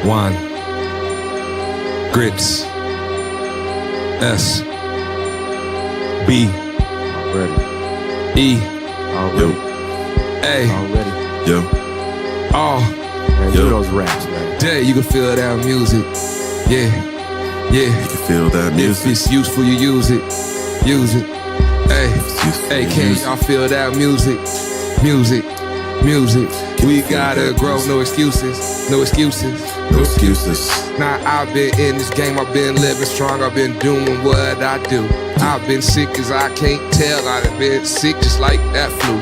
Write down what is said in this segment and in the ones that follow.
Juan Grits, S, B, Already. E, Already. A, Already. Yo. R. Man, do those raps, man. Day, you can feel that music. Yeah, You yeah. can feel that If music. it's useful, you use it. Use it. Hey, It's useful, hey, you can use y'all feel that music? Music, music. We gotta grow, no excuses. No excuses. No excuses. Nah, I've been in this game, I've been living strong, I've been doing what I do. I've been sick as I can't tell, I've been sick just like that flu.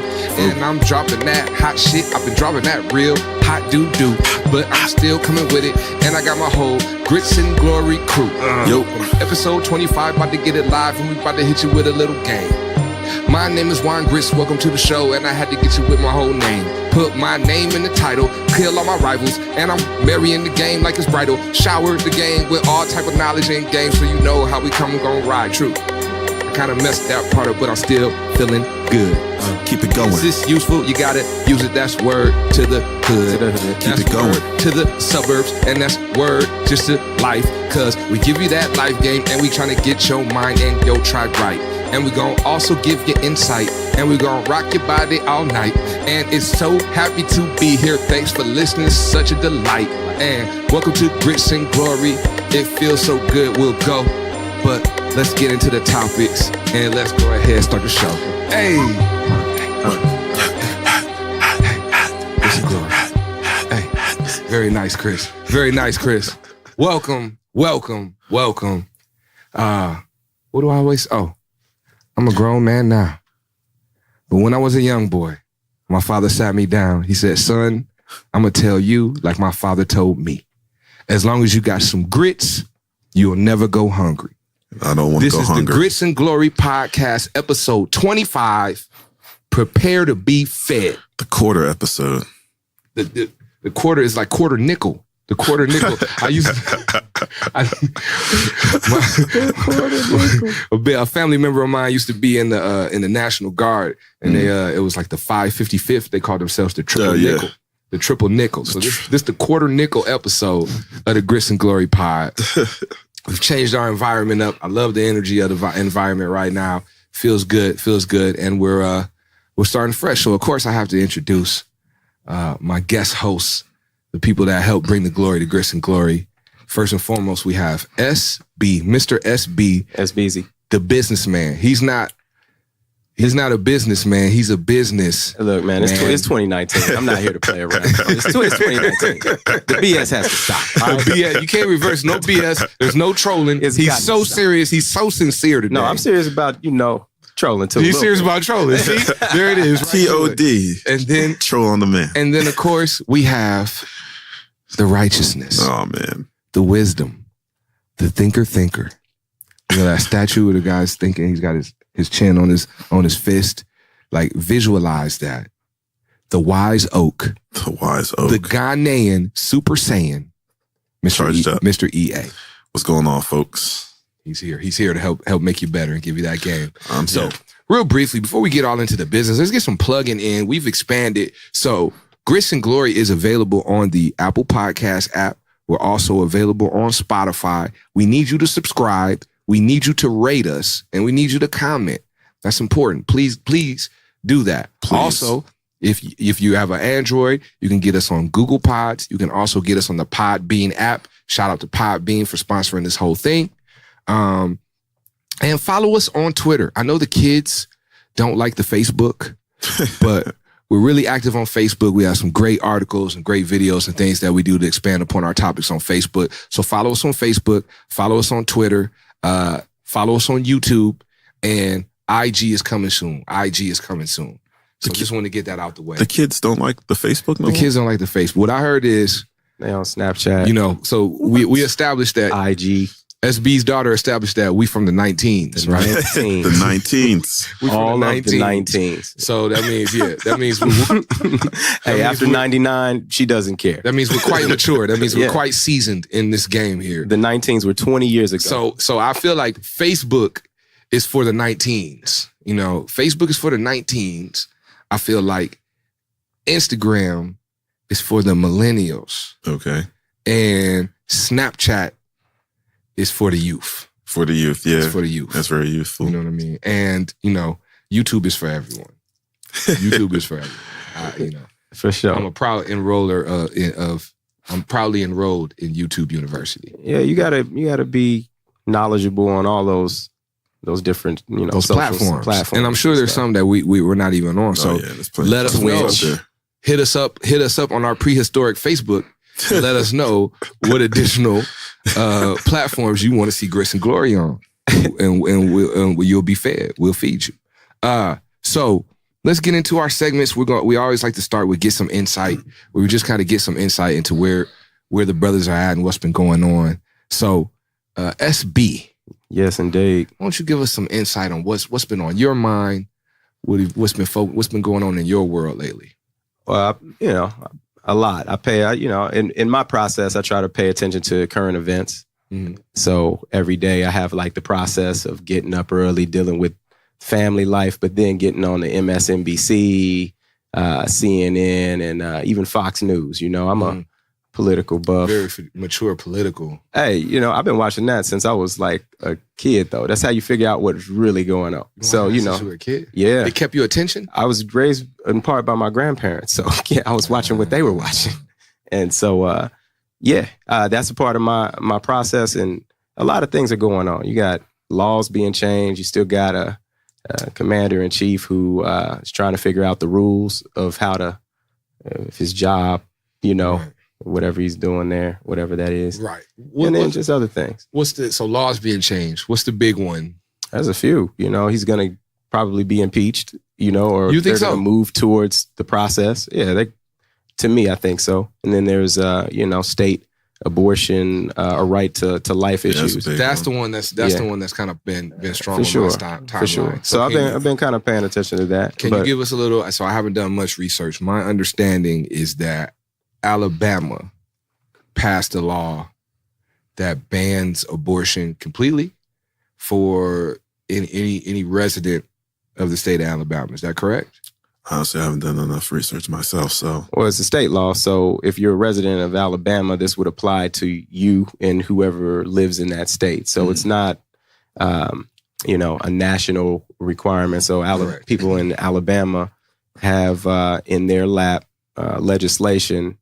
And I'm dropping that hot shit, I've been dropping that real hot doo-doo. But I'm still coming with it, and I got my whole Grits and Glory crew. Yo. Episode 25, about to get it live, and we about to hit you with a little game. My name is Juan Grits, welcome to the show, and I had to get you with my whole name. Put my name in the title, kill all my rivals, and I'm marrying the game like it's bridal. Shower the game with all type of knowledge and game, so you know how we come and gon' ride. True, I kinda messed that part up, but I'm still feeling good. Keep it going. Is this useful? You gotta use it, that's word to the hood. Keep That's it going. word to the suburbs, and that's word just to life. Cause we give you that life game, and we tryna get your mind and your tribe right. And we gon' also give you insight, and we gon' rock your body all night. And it's so happy to be here. Thanks for listening, it's such a delight. And welcome to Grits and Glory. It feels so good, we'll go. But let's get into the topics, and let's go ahead and start the show. Hey! Grits and Glory. Hey, very nice, Chris. Very nice, Chris. Welcome, welcome, welcome. What do I always, I'm a grown man now. But when I was a young boy, my father sat me down. He said, son, I'm going to tell you like my father told me. As long as you got some grits, you'll never go hungry. I don't want to This go is hungry. the Grits and Glory podcast, episode 25. Prepare to be fed. The quarter episode. The quarter is like quarter nickel. The quarter nickel. I used a family member of mine used to be in the National Guard, and they it was like the 555th. They called themselves the triple nickel. The triple nickel. So this the quarter nickel episode of the Grits and Glory pod. We've changed our environment up. I love the energy of the environment right now. Feels good, and we're starting fresh. So of course I have to introduce my guest hosts, the people that help bring the glory to Grits and Glory. First and foremost, we have SB, Mr. SB. SBZ. The businessman. He's not a businessman, he's a business. Look, man, it's 2019. I'm not here to play around. It's 2019. The BS has to stop. All right? BS, you can't reverse no BS. There's no trolling. It's He's gotta so stop. serious. He's so sincere today. No, I'm serious about, trolling too. He's Look, serious about trolling. See? There it is. Right TOD. to it. And then Troll on the man. And then, of course, we have the righteousness, Oh, man. the wisdom, the thinker. You know, that statue of the guy's thinking, he's got his chin on his fist. Like, visualize that. The wise oak. The wise oak. The Ghanaian Super Saiyan, Charged up. Mr. EA. What's going on, folks? He's here. He's here to help make you better and give you that game. I'm So, here. real briefly, before we get all into the business, let's get some plugging in. We've expanded. So, Grits and Glory is available on the Apple Podcast app. We're also available on Spotify. We need you to subscribe. We need you to rate us, and we need you to comment. That's important. Please do that. Please. Also, if you have an Android, you can get us on Google Pods. You can also get us on the Podbean app. Shout out to Podbean for sponsoring this whole thing. And follow us on Twitter. I know the kids don't like the Facebook, but we're really active on Facebook. We have some great articles and great videos and things that we do to expand upon our topics on Facebook. So follow us on Facebook, follow us on Twitter, follow us on YouTube, and IG is coming soon. So just want to get that out the way. The kids don't like the Facebook no The more? kids don't like the Facebook. What I heard is, They on Snapchat. So we established that IG. SB's daughter established that we from the 19s, right? 19s. The 19th. We from All the of the 19s. So that means, Hey, after 99, she doesn't care. that means we're quite mature. That means we're Yeah. quite seasoned in this game here. The 19s were 20 years ago. So I feel like Facebook is for the 19s. Facebook is for the 19s. I feel like Instagram is for the millennials. Okay. And Snapchat is for the youth. For the youth, yeah. It's for the youth. That's very youthful. You know what I mean? And, YouTube is for everyone. YouTube is for everyone. For sure. I'm a proud enroller I'm proudly enrolled in YouTube University. Yeah, you gotta be knowledgeable on all those different, those platforms. And I'm sure there's some that we're not even on. So let us know. Hit us up on our prehistoric Facebook and let us know what additional platforms you want to see Grace and Glory on. And you'll be fed. We'll feed you. So let's get into our segments. We always like to start with get some insight. We just kind of get some insight into where the brothers are at and what's been going on. So SB. Yes, indeed. Why don't you give us some insight on what's been on your mind? What's been going on in your world lately? Well, a lot. In my process, I try to pay attention to current events. Mm-hmm. So every day I have like the process of getting up early, dealing with family life, but then getting on the MSNBC, CNN, and even Fox News. I'm a political buff. Very mature political. Hey, I've been watching that since I was like a kid, though. That's how you figure out what's really going on. So, since you were a kid? Yeah. It kept your attention? I was raised in part by my grandparents. So, yeah, I was watching what they were watching. And so, that's a part of my process. And a lot of things are going on. You got laws being changed. You still got a commander-in-chief who is trying to figure out the rules of how to, his job, Right. Whatever he's doing there, whatever that is. Right. And then just other things. So laws being changed. What's the big one? There's a few. He's going to probably be impeached, or you think they're going to move towards the process. Yeah, to me, I think so. And then there's, state abortion, a right to life issues. That's the one that's the one that's kind of been strong for sure. on my timeline. For sure. So I've been kind of paying attention to that. Can you give us a little? So I haven't done much research. My understanding is that Alabama passed a law that bans abortion completely for any resident of the state of Alabama. Is that correct? Honestly, I haven't done enough research myself, so. Well, it's a state law, so if you're a resident of Alabama, this would apply to you and whoever lives in that state. So it's not, a national requirement. So people in Alabama have in their lap legislation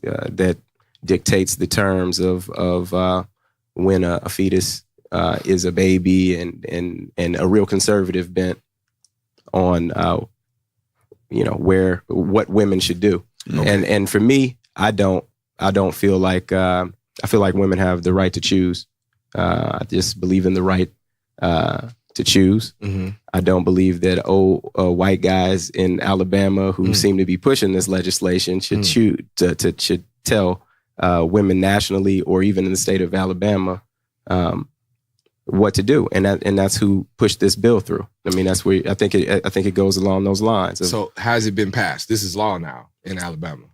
that dictates the terms of when a fetus is a baby and a real conservative bent on what women should do. Okay. And for me, I don't feel like I feel like women have the right to choose. I just believe in the right to choose. Mm-hmm. I don't believe that white guys in Alabama who seem to be pushing this legislation should should tell women nationally or even in the state of Alabama what to do, and that's who pushed this bill through. I mean, that's where I think it goes along those lines. So has it been passed? This is law now in Alabama.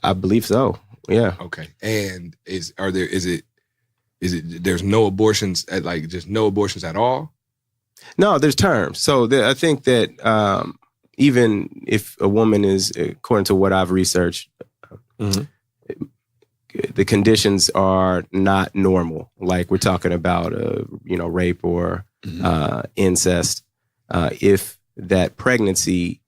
I believe so. Yeah. Okay. And there's no abortions just no abortions at all? No, there's terms. So I think that even if a woman is, according to what I've researched, the conditions are not normal. Like we're talking about, rape or incest. If that pregnancy,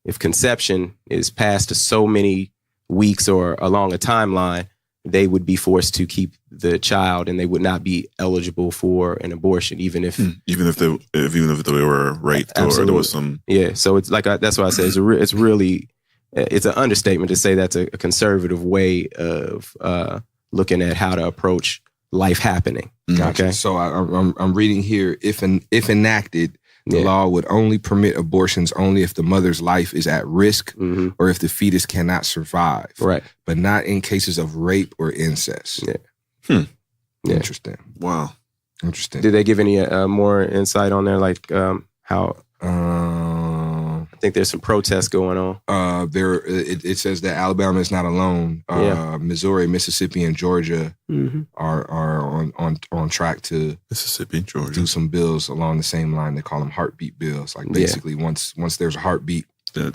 if conception is past to so many weeks or along a timeline, they would be forced to keep the child, and they would not be eligible for an abortion, even if they were raped. Absolutely. Or there was some. Yeah, so it's like that's why I say it's really an understatement to say that's a conservative way of looking at how to approach life happening. Gotcha. Okay, so I'm reading here. If enacted, the law would only permit abortions only if the mother's life is at risk or if the fetus cannot survive. Right. But not in cases of rape or incest. Yeah. Interesting. Wow. Interesting. Did they give any more insight on there, like how? I think there's some protests going on. It says that Alabama is not alone. Missouri, Mississippi, and Georgia are on track to Mississippi, Georgia do some bills along the same line. They call them heartbeat bills. Like basically, once there's a heartbeat, then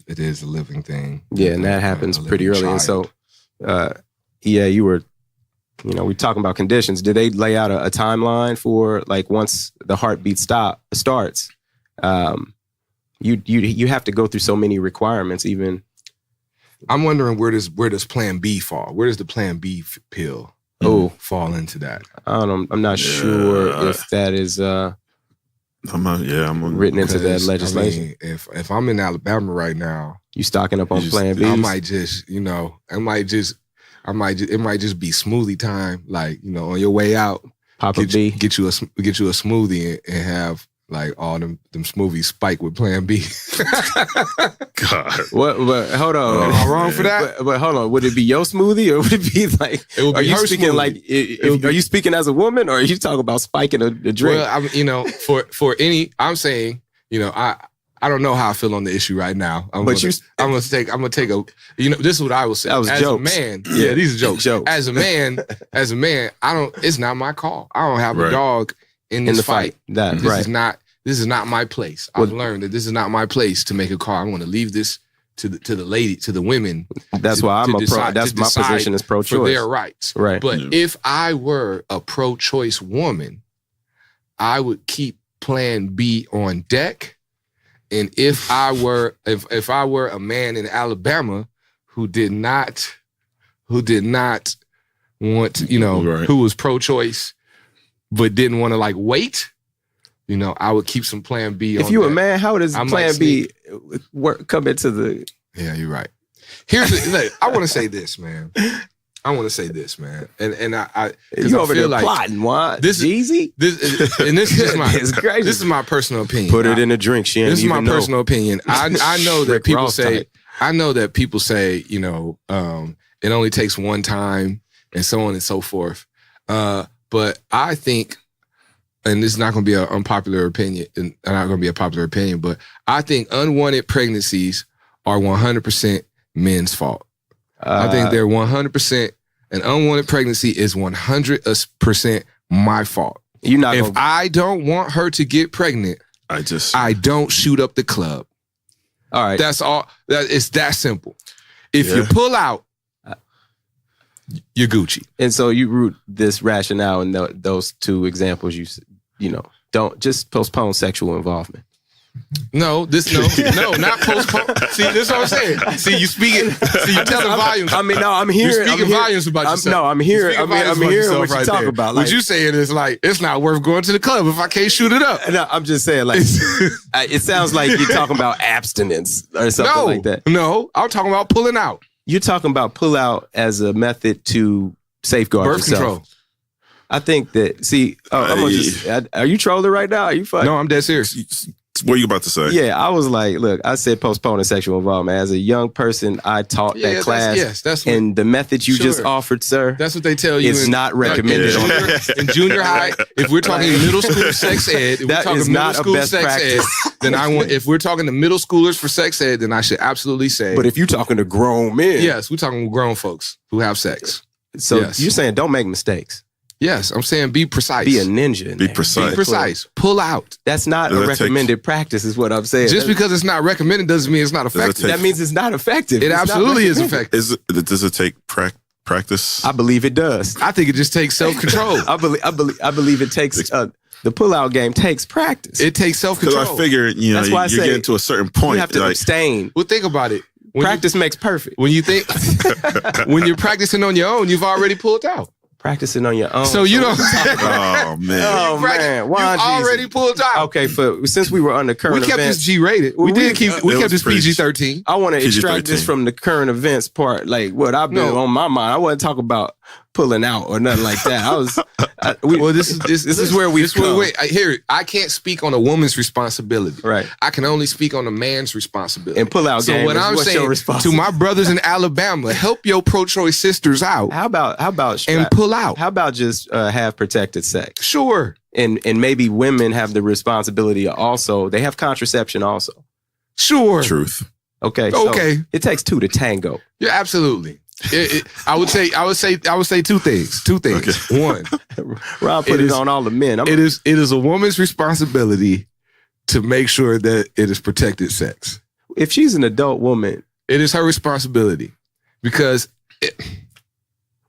it is a living thing. Yeah, and that happens pretty early. And so Yeah, you were, we're talking about conditions. Did they lay out a timeline for like once the heartbeat starts? You have to go through so many requirements. Even I'm wondering where does Plan B fall? Where does the Plan B pill fall into that? I'm not sure if that is written into that legislation. I mean, if I'm in Alabama right now, you stocking up on Plan B? I might just, it might just be smoothie time. Like, on your way out, pop a B, get you a smoothie and have like all them smoothies spiked with Plan B. God, what? But hold on, am I wrong for that? But hold on, would it be your smoothie or would it be like? It would be are you speaking smoothie. Are you speaking as a woman or are you talking about spiking a drink? Well, I'm saying, I don't know how I feel on the issue right now. I'm gonna take a. This is what I will say. That was as jokes. a man, yeah, these are jokes. As a man, it's not my call. I don't have a dog in this fight. This is not my place. I've learned that this is not my place to make a call. I want to leave this to the women. That's why I'm that's my position is pro-choice for their rights. Right. But if I were a pro-choice woman, I would keep Plan B on deck. And if I were a man in Alabama who did not want to, who was pro-choice but didn't want to like wait, I would keep some Plan B. If you a man, how does Plan B come into the? Yeah, you're right. I want to say this, man. And I you over there plotting? What? This is my this is my personal opinion. Put it in a drink. She ain't this is even my personal opinion. I know that people say. I know that people say, it only takes one time and so on and so forth. But I think, and this is not going to be an unpopular opinion, and not going to be a popular opinion, but I think unwanted pregnancies are 100% men's fault. I think they're 100%. An unwanted pregnancy is 100% my fault. If I don't want her to get pregnant, I don't shoot up the club. All right. That's all. It's that simple. If you pull out, you're Gucci. And so you root this rationale in those two examples. Don't just postpone sexual involvement. No, not postpone. See, this is what I'm saying. See, you telling volumes. I'm hearing. You're speaking volumes about yourself. No, I'm hearing. I'm hearing what you talk about. What you saying is like, it's not worth going to the club if I can't shoot it up. No, I'm just saying, like, it sounds like you're talking about abstinence or something like that. No, I'm talking about pulling out. You're talking about pull out as a method to safeguard birth yourself. Control. I think that. Are you trolling right now? Are you fucking? No, I'm dead serious. What are you about to say? Yeah, I was like, look, I said postponing sexual involvement. As a young person, I taught that class. That's and the method you just offered, sir. That's what they tell you. It's not recommended in junior high. If we're talking middle school sex ed, that is not a best practice. Then if we're talking to middle schoolers for sex ed, then I should absolutely say. But if you're talking to grown men, yes, we're talking grown folks who have sex. So you're saying don't make mistakes. Yes, I'm saying be precise. Be a ninja. Be precise. Be precise. Pull out. That's not a recommended practice is what I'm saying. Just because it's not recommended doesn't mean it's not effective. That means it's not effective. It absolutely is effective. Does it take practice? I believe it does. I think it just takes self-control. I believe it takes the pull-out game takes practice. It takes self-control. Because I figure, That's why you're getting to a certain point. You have to abstain. Well, think about it. Practice makes perfect. When you think, when you're practicing on your own, you've already pulled out. Practicing on your own. So you don't. Oh man. Oh man. You already pulled out. Okay, since we were on the current events, we kept this G-rated. We kept this PG-13. I want to extract this from the current events part. Like what I've been on my mind. I wasn't talking about pulling out or nothing like that. This is where we. Wait, I can't speak on a woman's responsibility. Right. I can only speak on a man's responsibility. And pull out. So what I'm saying to my brothers in Alabama, help your pro-choice sisters out. How about and pull out? How about just have protected sex? Sure. And maybe women have the responsibility also. They have contraception also. Sure. Truth. Okay. So it takes two to tango. Yeah, absolutely. I would say two things. Okay. One, Rob put it on all the men. It is a woman's responsibility to make sure that it is protected sex. If she's an adult woman, it is her responsibility because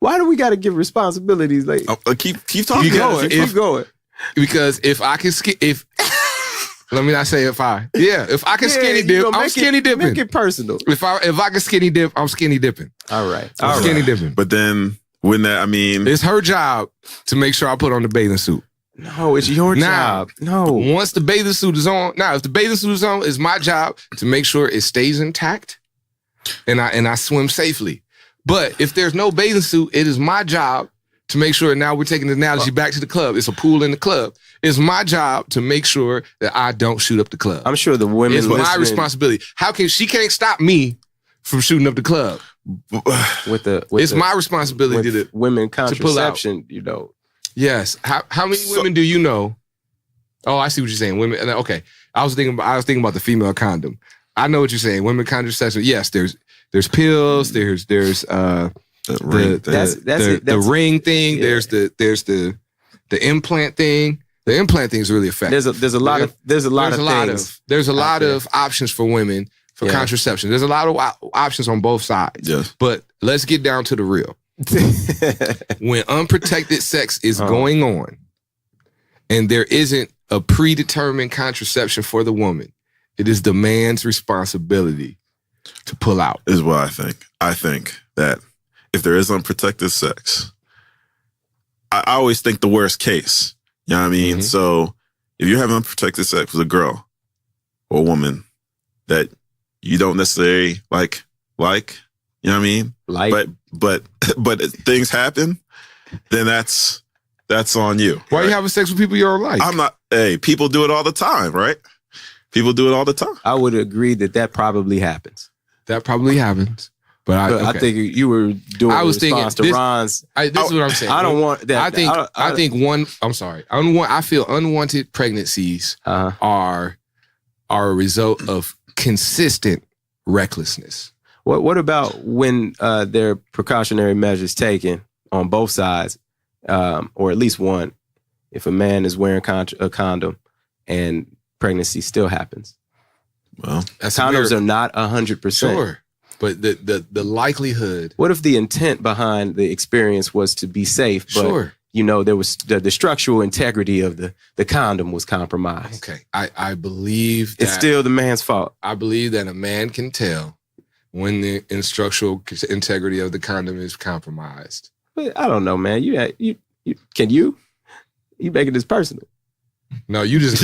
Why do we got to give responsibilities? Like, keep talking. keep going. Because if I can let me not say if I can skinny dip, I'm skinny dipping. Make it personal. If I can skinny dip, I'm skinny dipping. All right. I'm skinny dipping. But then when it's her job to make sure I put on the bathing suit. No, it's your job. No. Once the bathing suit is on, if the bathing suit is on, it's my job to make sure it stays intact and I swim safely. But if there's no bathing suit, it is my job to make sure, now we're taking the analogy back to the club. It's a pool in the club. It's my job to make sure that I don't shoot up the club. I'm sure the women It's my responsibility. She can't stop me from shooting up the club. It's my responsibility to women contraception, you know. Yes. How many women do you know? Oh, I see what you're saying. Women. Okay. I was thinking about the female condom. I know what you're saying. Women contraception. Yes, there's pills. There's the ring thing. Yeah. There's the implant thing. The implant thing is really effective. There's a lot of options for women for contraception. There's a lot of options on both sides. Yes. But let's get down to the real. When unprotected sex is going on and there isn't a predetermined contraception for the woman, it is the man's responsibility to pull out. Is what I think. I think that if there is unprotected sex, I always think the worst case. You know what I mean? Mm-hmm. So if you're having unprotected sex with a girl or a woman that you don't necessarily like, you know what I mean? But things happen, then that's on you. Why are you having sex with people you don't like? I'm not. Hey, people do it all the time, right? People do it all the time. I would agree that probably happens. That probably happens. But I think you were doing a response to Ron's. This is what I'm saying. I don't want that. I feel unwanted pregnancies are a result of consistent recklessness. What about when there are precautionary measures taken on both sides, or at least one, if a man is wearing a condom and pregnancy still happens? Well, condoms are not 100%. Sure. But the likelihood. What if the intent behind the experience was to be safe, but there was the structural integrity of the condom was compromised? Okay. I believe that it's still the man's fault. I believe that a man can tell when the structural integrity of the condom is compromised. But I don't know, man. You can you making this personal? No, you just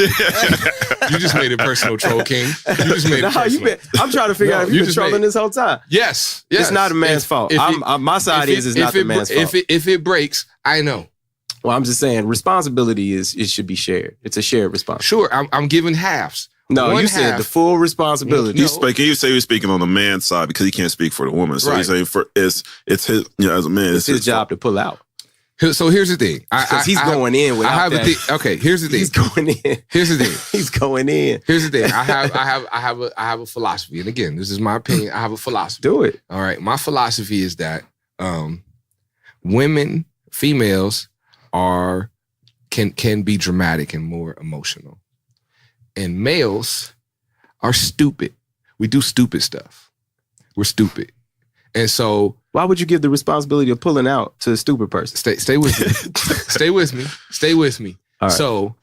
made it personal, Troll King. You just made it personal. I'm trying to figure out if you've been trolling this whole time. Yes. It's not a man's fault. My side is not the man's fault. If it breaks, I know. Well, I'm just saying responsibility it should be shared. It's a shared responsibility. Sure, I'm giving halves. No, you said the full responsibility. You say you're speaking on the man's side because he can't speak for the woman. So he's saying it's his, as a man, it's his job to pull out. So here's the thing. Because he's going in without that. Okay, here's the thing. He's going in. Here's the thing. He's going in. Here's the thing. I have a philosophy. And again, this is my opinion. I have a philosophy. Do it. All right. My philosophy is that females can be dramatic and more emotional. And males are stupid. We do stupid stuff. We're stupid. And so why would you give the responsibility of pulling out to a stupid person? Stay with me. Stay with me. Stay with me. All right. So,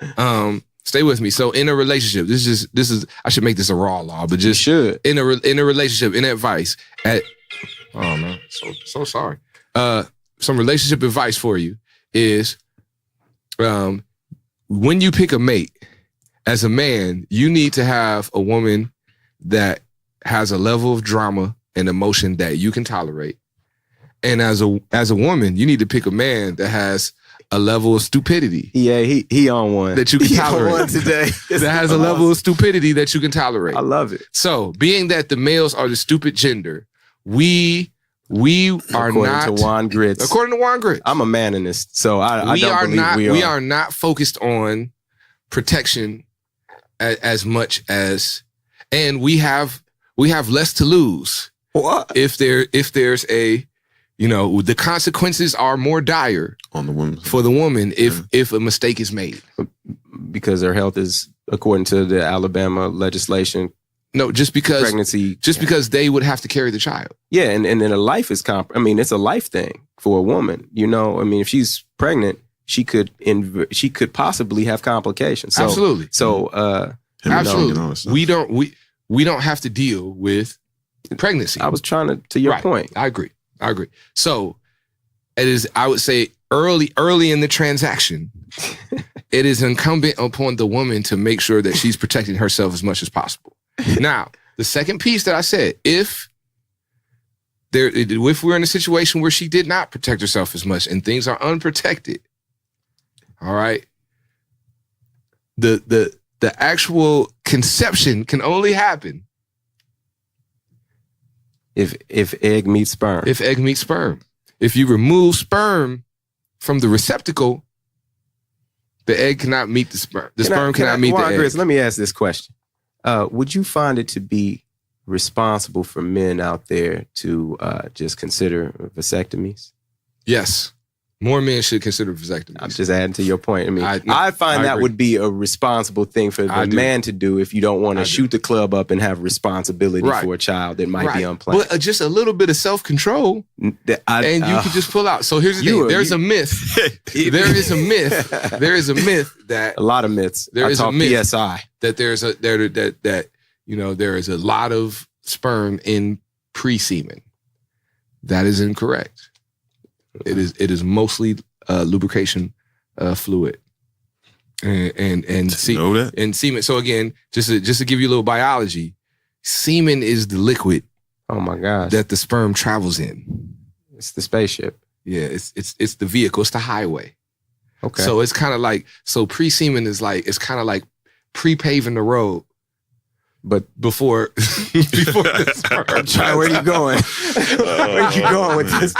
stay with me. So, in a relationship, this is. I should make this a raw law, but just should in a relationship, in advice. Oh man, so sorry. Some relationship advice for you is, when you pick a mate, as a man, you need to have a woman that has a level of drama and emotion that you can tolerate. And as a woman, you need to pick a man that has a level of stupidity. Yeah, he on one. That you can tolerate. On one today. That has a level of stupidity that you can tolerate. I love it. So, being that the males are the stupid gender, we are not... According to Juan Grits. According to Juan Grits. I'm a man in this, so I don't believe we are. We are not focused on protection as much as... And we have less to lose. What? If there's a... the consequences are more dire on the woman for the woman if a mistake is made. Because her health is, according to the Alabama legislation, No, just because pregnancy. because they would have to carry the child. Yeah, and then a life is it's a life thing for a woman. You know, I mean, if she's pregnant, she could possibly have complications. So, Absolutely. So absolutely. We don't have to deal with pregnancy. I was trying to your point. I agree. So it is, I would say, early in the transaction, it is incumbent upon the woman to make sure that she's protecting herself as much as possible. Now, the second piece that I said, if we're in a situation where she did not protect herself as much and things are unprotected, all right, the actual conception can only happen if egg meets sperm. If egg meets sperm. If you remove sperm from the receptacle, the egg cannot meet the sperm. The sperm cannot meet the egg. Grits, let me ask this question. Would you find it to be responsible for men out there to just consider vasectomies? Yes. More men should consider vasectomies. I'm just adding to your point. I mean, I find that would be a responsible thing for the man to do if you don't want to shoot the club up and have responsibility for a child that might be unplanned. But just a little bit of self-control and you can just pull out. So here's the thing. There's a myth. There is a myth. There is a myth that... A lot of myths. There is a myth PSI. That there is a lot of sperm in pre-semen. That is incorrect. It is mostly lubrication fluid and semen. So again, just to give you a little biology, semen is the liquid. Oh my gosh! That the sperm travels in. It's the spaceship. Yeah, it's the vehicle. It's the highway. Okay. So it's kind of like pre-semen is like pre-paving the road. But before this where are you going? Where are you going with this?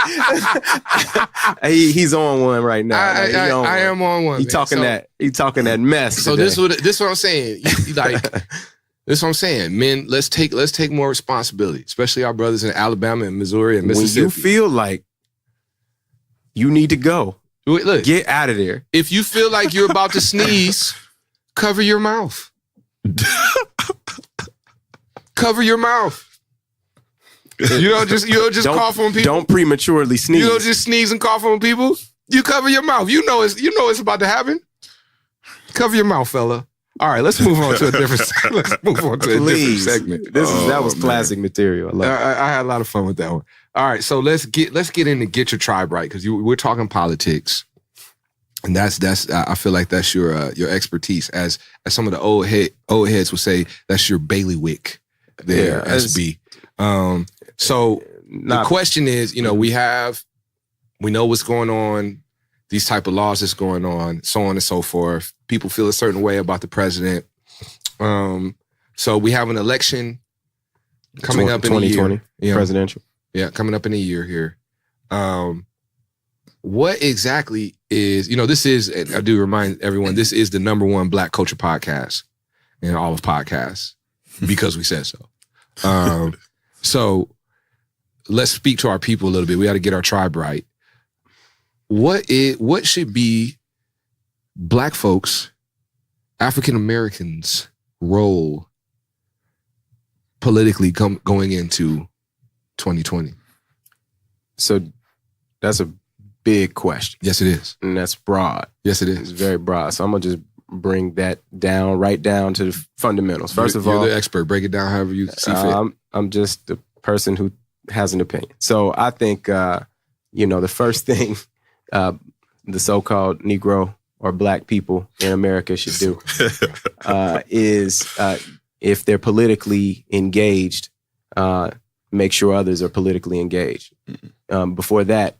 He's on one right now. I am on one. He's talking that mess. So this is what I'm saying. This is what I'm saying. Men, let's take more responsibility, especially our brothers in Alabama and Missouri and Mississippi. When you feel like you need to go, look, get out of there. If you feel like you're about to sneeze, cover your mouth. Cover your mouth. You don't just cough on people. Don't prematurely sneeze. You don't just sneeze and cough on people. You cover your mouth. You know it's about to happen. Cover your mouth, fella. All right, let's move on to a different. Different segment. That was classic material. I had a lot of fun with that one. All right, so let's get into get your tribe right, because we're talking politics. And that's I feel like that's your expertise, as some of the old heads would say, that's your bailiwick there, SB. So the question is, we know what's going on, these type of laws that's going on, so on and so forth. People feel a certain way about the president. So we have an election coming up in 2020, presidential. Yeah, coming up in a year here. What exactly is, this is, I do remind everyone, this is the #1 Black culture podcast in all of podcasts, because we said so. So let's speak to our people a little bit. We got to get our tribe right. What should be Black folks, African Americans' role politically going into 2020? So that's a big question. Yes, it is. And that's broad. Yes, it is. It's very broad. So I'm going to just bring that down, right down to the fundamentals. First of all, you're the expert. Break it down however you see fit. I'm just the person who has an opinion. So I think, the first thing the so-called Negro or Black people in America should do is, if they're politically engaged, make sure others are politically engaged. Before that,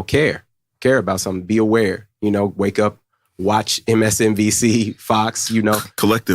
care about something, be aware, wake up, watch MSNBC, Fox, Collect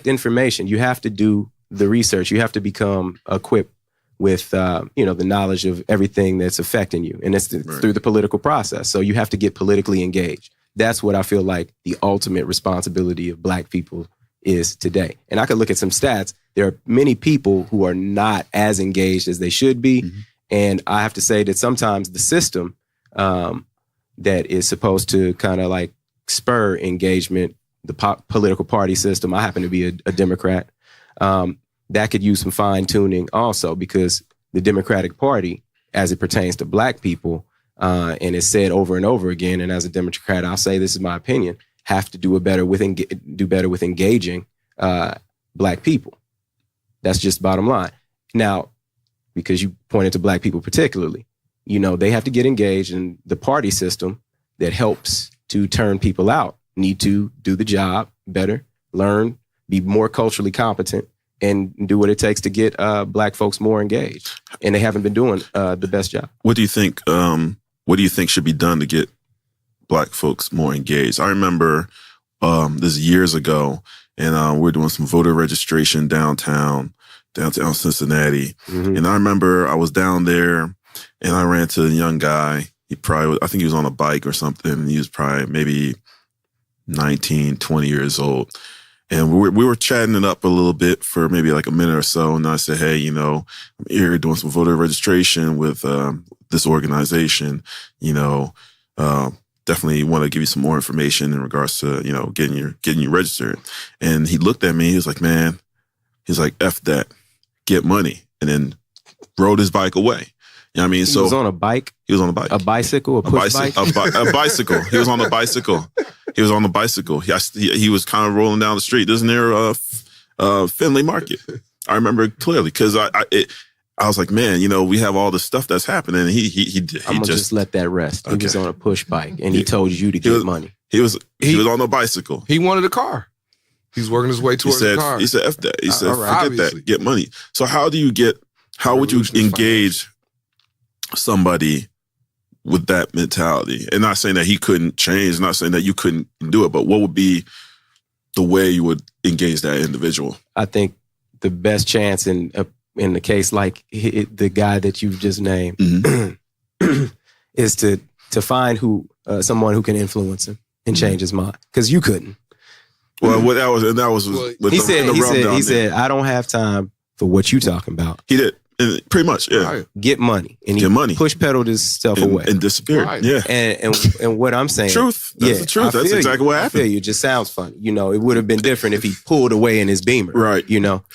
information. You have to do the research. You have to become equipped with, the knowledge of everything that's affecting you. And it's through the political process. So you have to get politically engaged. That's what I feel like the ultimate responsibility of Black people is today. And I could look at some stats. There are many people who are not as engaged as they should be. Mm-hmm. And I have to say that sometimes the system that is supposed to kind of like spur engagement, the political party system, I happen to be a Democrat, That could use some fine tuning also, because the Democratic Party, as it pertains to black people, and it's said over and over again, and as a Democrat, I'll say this is my opinion, have to do better with engaging black people. That's just bottom line. Now, because you pointed to black people particularly, they have to get engaged, in the party system that helps to turn people out need to do the job better, learn, be more culturally competent, and do what it takes to get black folks more engaged. And they haven't been doing the best job. What do you think? What do you think should be done to get black folks more engaged? I remember this years ago, and we were doing some voter registration downtown Cincinnati. Mm-hmm. And I remember I was down there, and I ran to a young guy. I think he was on a bike or something. He was probably maybe 19, 20 years old. And we were chatting it up a little bit for maybe like a minute or so. And I said, hey, I'm here doing some voter registration with this organization. Definitely want to give you some more information in regards to, getting you registered. And he looked at me. He was like, man, he's like, F that, get money. And then rode his bike away. You know what I mean? He was on a bike? He was on a bike. A bicycle? A push bike? A bicycle. He was on a bicycle. He was on the bicycle. He was kind of rolling down the street. Isn't there a Findlay Market? I remember it clearly, because I was like, man, we have all this stuff that's happening. And he I'm gonna just let that rest. Okay. He was on a push bike, and he told you to get money. He was on a bicycle. He wanted a car. He's working his way towards the car. He said, F that. He said, forget that. Get money. So how would you engage somebody with that mentality? And not saying that he couldn't change, not saying that you couldn't do it, but what would be the way you would engage that individual? I think the best chance in the case like the guy that you've just named, mm-hmm. is to find someone who can influence him and change his mind, because you couldn't. Well, that was. He said, I don't have time for what you talking about. He did. Pretty much, yeah. Right. Get money. And get money. Push pedaled himself away. And disappeared. Right. Yeah. And what I'm saying. Truth. That's the truth. That's exactly what happened. I feel you. It just sounds funny. It would have been different if he pulled away in his Beamer. Right.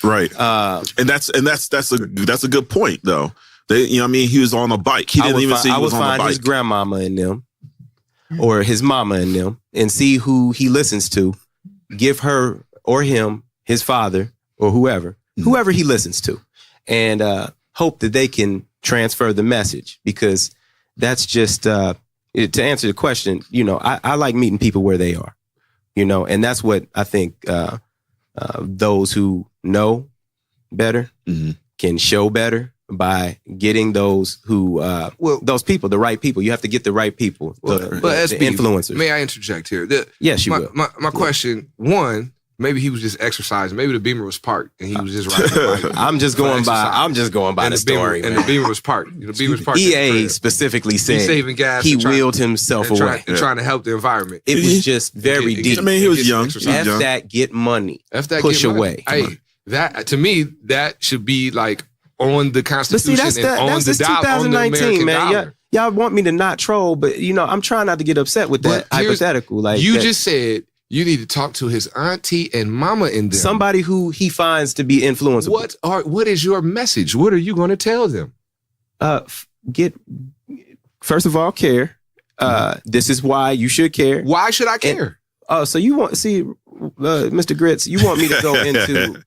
Right. And that's a good point though. He was on a bike. He didn't even see he was on a bike. I would find his grandmama in them, or his mama in them, and see who he listens to. Give her or him, his father or whoever he listens to. And hope that they can transfer the message, because that's just, to answer the question, I like meeting people where they are, and that's what I think those who know better mm-hmm. can show better by getting those who, those people, the right people. You have to get the right people, the influencers. May I interject here? Yes, you will. My question, one, maybe he was just exercising. Maybe the Beamer was parked and he was just riding the bike. I'm just going by the story. And the Beamer was parked. The Beamer was parked. EA specifically said he's saving gas. He wheeled himself away. Trying to help the environment. It was just very deep. He was young. F that, get money. F that, push get money. away. Hey, that to me, that should be like on the Constitution that's on the 2019, on the man. dollar. Y'all want me to not troll, but I'm trying not to get upset with that hypothetical. Like you just said. You need to talk to his auntie and mama in them. Somebody who he finds to be influenceable. What is your message? What are you going to tell them? First of all, care. This is why you should care. Why should I care? So you want Mr. Grits? You want me to go into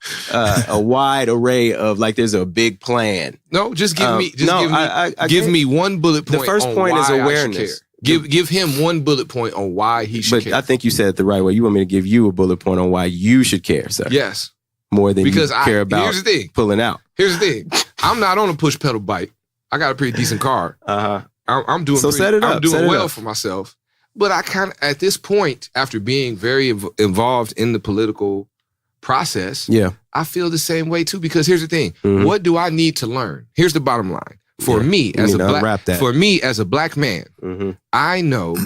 a wide array of there's a big plan? No, just give me. Give me one bullet point. The first point is awareness. Give him one bullet point on why he should care. I think you said it the right way. You want me to give you a bullet point on why you should care, sir? Yes. More than because you care about here's the thing. Pulling out. Here's the thing. I'm not on a push pedal bike. I got a pretty decent car. I'm doing well for myself. But I kind of, at this point, after being very involved in the political process, I feel the same way too. Because here's the thing. Mm-hmm. What do I need to learn? Here's the bottom line. For me as a black man, mm-hmm. I know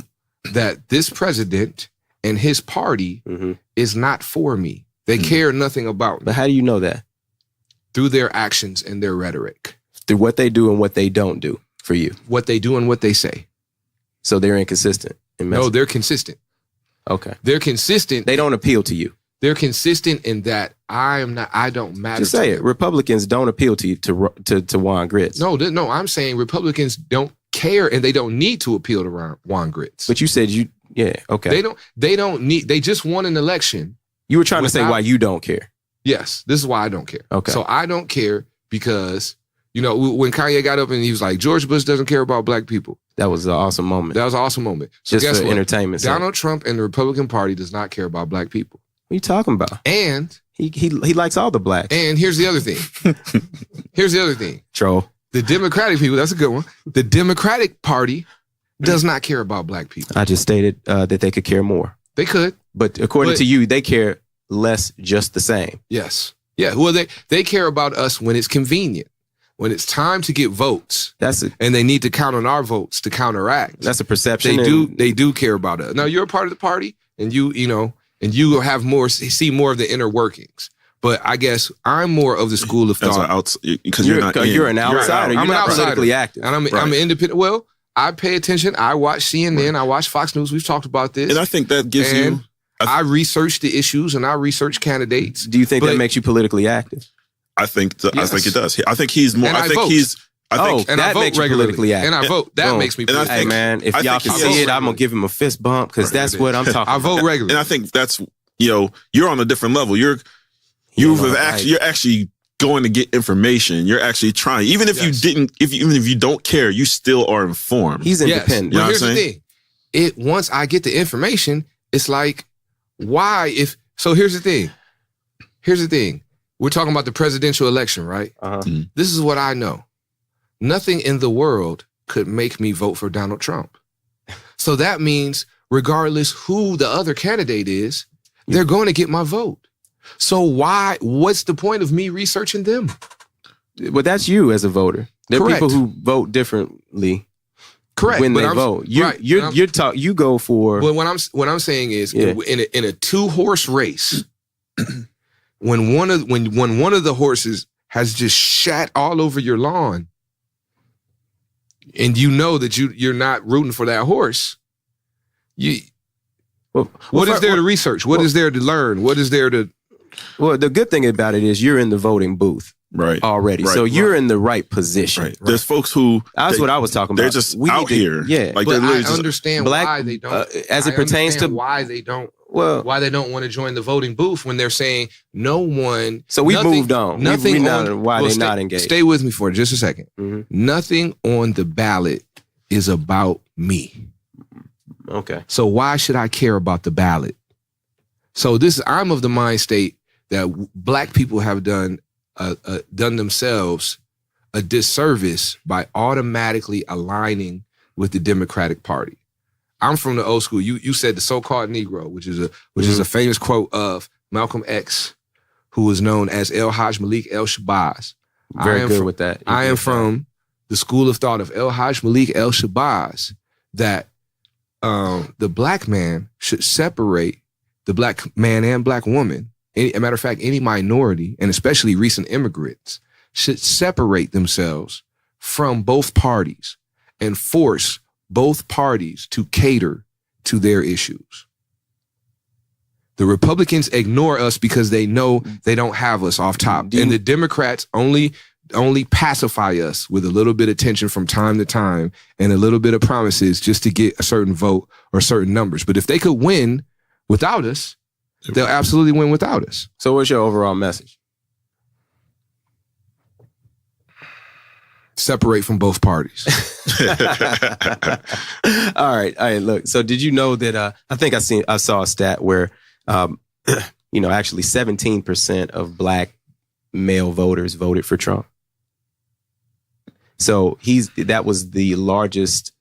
that this president and his party mm-hmm. is not for me. They mm-hmm. care nothing about me. But how do you know that? Through their actions and their rhetoric. Through what they do and what they don't do for you. What they do and what they say. So they're inconsistent. No, they're consistent. Okay. They're consistent. They don't appeal to you. they're consistent in that I don't matter. Just say it. Republicans don't appeal to Juan Grits. No, I'm saying Republicans don't care and they don't need to appeal to Juan Grits. But you said okay. They don't need, they just won an election. You were trying to say why you don't care. Yes, this is why I don't care. Okay. So I don't care because, when Kanye got up and he was like, George Bush doesn't care about black people. That was an awesome moment. That was an awesome moment. So just guess for what? entertainment. Donald Trump and the Republican Party does not care about black people. What are you talking about? And he likes all the blacks. And here's the other thing. Troll. The Democratic people, that's a good one. The Democratic Party does not care about black people. I just stated that they could care more. They could. But according to you, they care less, just the same. Yes. Yeah. Well, they care about us when it's convenient. When it's time to get votes, and they need to count on our votes to counteract. That's a perception. They do care about us. Now you're a part of the party, and you have see more of the inner workings. But I guess I'm more of the school of thought because you're an outsider. I'm an outsider. Politically active, and I'm an independent. Well, I pay attention. I watch CNN. I watch Fox News. We've talked about this, and I think that gives you. I research the issues and I research candidates. Do you think that makes you politically active? I think it does. I think he's more. And I think he's. That makes you politically active. And I vote. That makes me politically active. Hey man, if y'all can see it, I'm gonna give him a fist bump because that's what I'm talking about. I vote regularly. And I think that's you're on a different level. You're actually going to get information. You're actually trying. Even if even if you don't care, you still are informed. He's independent. Yes. But here's the thing. Once I get the information, it's like, why here's the thing. We're talking about the presidential election, right? Uh-huh. This is what I know. Nothing in the world could make me vote for Donald Trump. So that means regardless who the other candidate is, they're going to get my vote. So what's the point of me researching them? Well, that's you as a voter. There are Correct. people who vote differently. Correct. When they vote. You go for. Well, what I'm saying is in a 2-horse race, when one of the horses has just shat all over your lawn, and you know that you're not rooting for that horse, what is there to research? What is there to learn? What is there to? Well, the good thing about it is you're in the voting booth. Right. Already. Right. So you're in the right position. Right. There's folks who that's what I was talking about. They're just out here. Yeah. Like but I understand why they don't. As it pertains to why they don't. Well, why they don't want to join the voting booth when they're saying no one. So we moved on. Nothing why they're not engaged. Stay with me for just a second. Mm-hmm. Nothing on the ballot is about me. Okay. So why should I care about the ballot? So I'm of the mind state that black people have done themselves a disservice by automatically aligning with the Democratic Party. I'm from the old school. You said the so-called Negro, which is a famous quote of Malcolm X, who was known as El Haj Malik El Shabazz. Very good with that. I am from the school of thought of El Haj Malik El Shabazz that the black man should separate the black man and black woman. As a matter of fact, any minority, and especially recent immigrants, should separate themselves from both parties and force both parties to cater to their issues. The Republicans ignore us because they know they don't have us off top. And the Democrats only pacify us with a little bit of tension from time to time and a little bit of promises just to get a certain vote or certain numbers. But if they could win without us, they'll absolutely win without us. So what's your overall message? Separate from both parties. All right. Look. So did you know that I think I saw a stat where actually 17% of black male voters voted for Trump. So that was the largest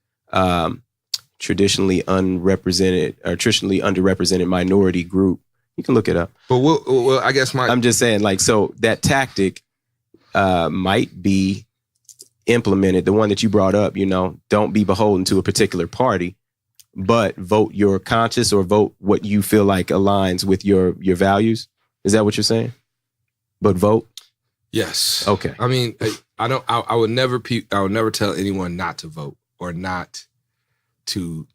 traditionally underrepresented minority group. You can look it up. But well, I guess I'm just saying, so that tactic might be implemented. The one that you brought up, don't be beholden to a particular party, but vote your conscience or vote what you feel like aligns with your values. Is that what you're saying? But vote? Yes. Okay. I mean, I would never tell anyone not to vote or not to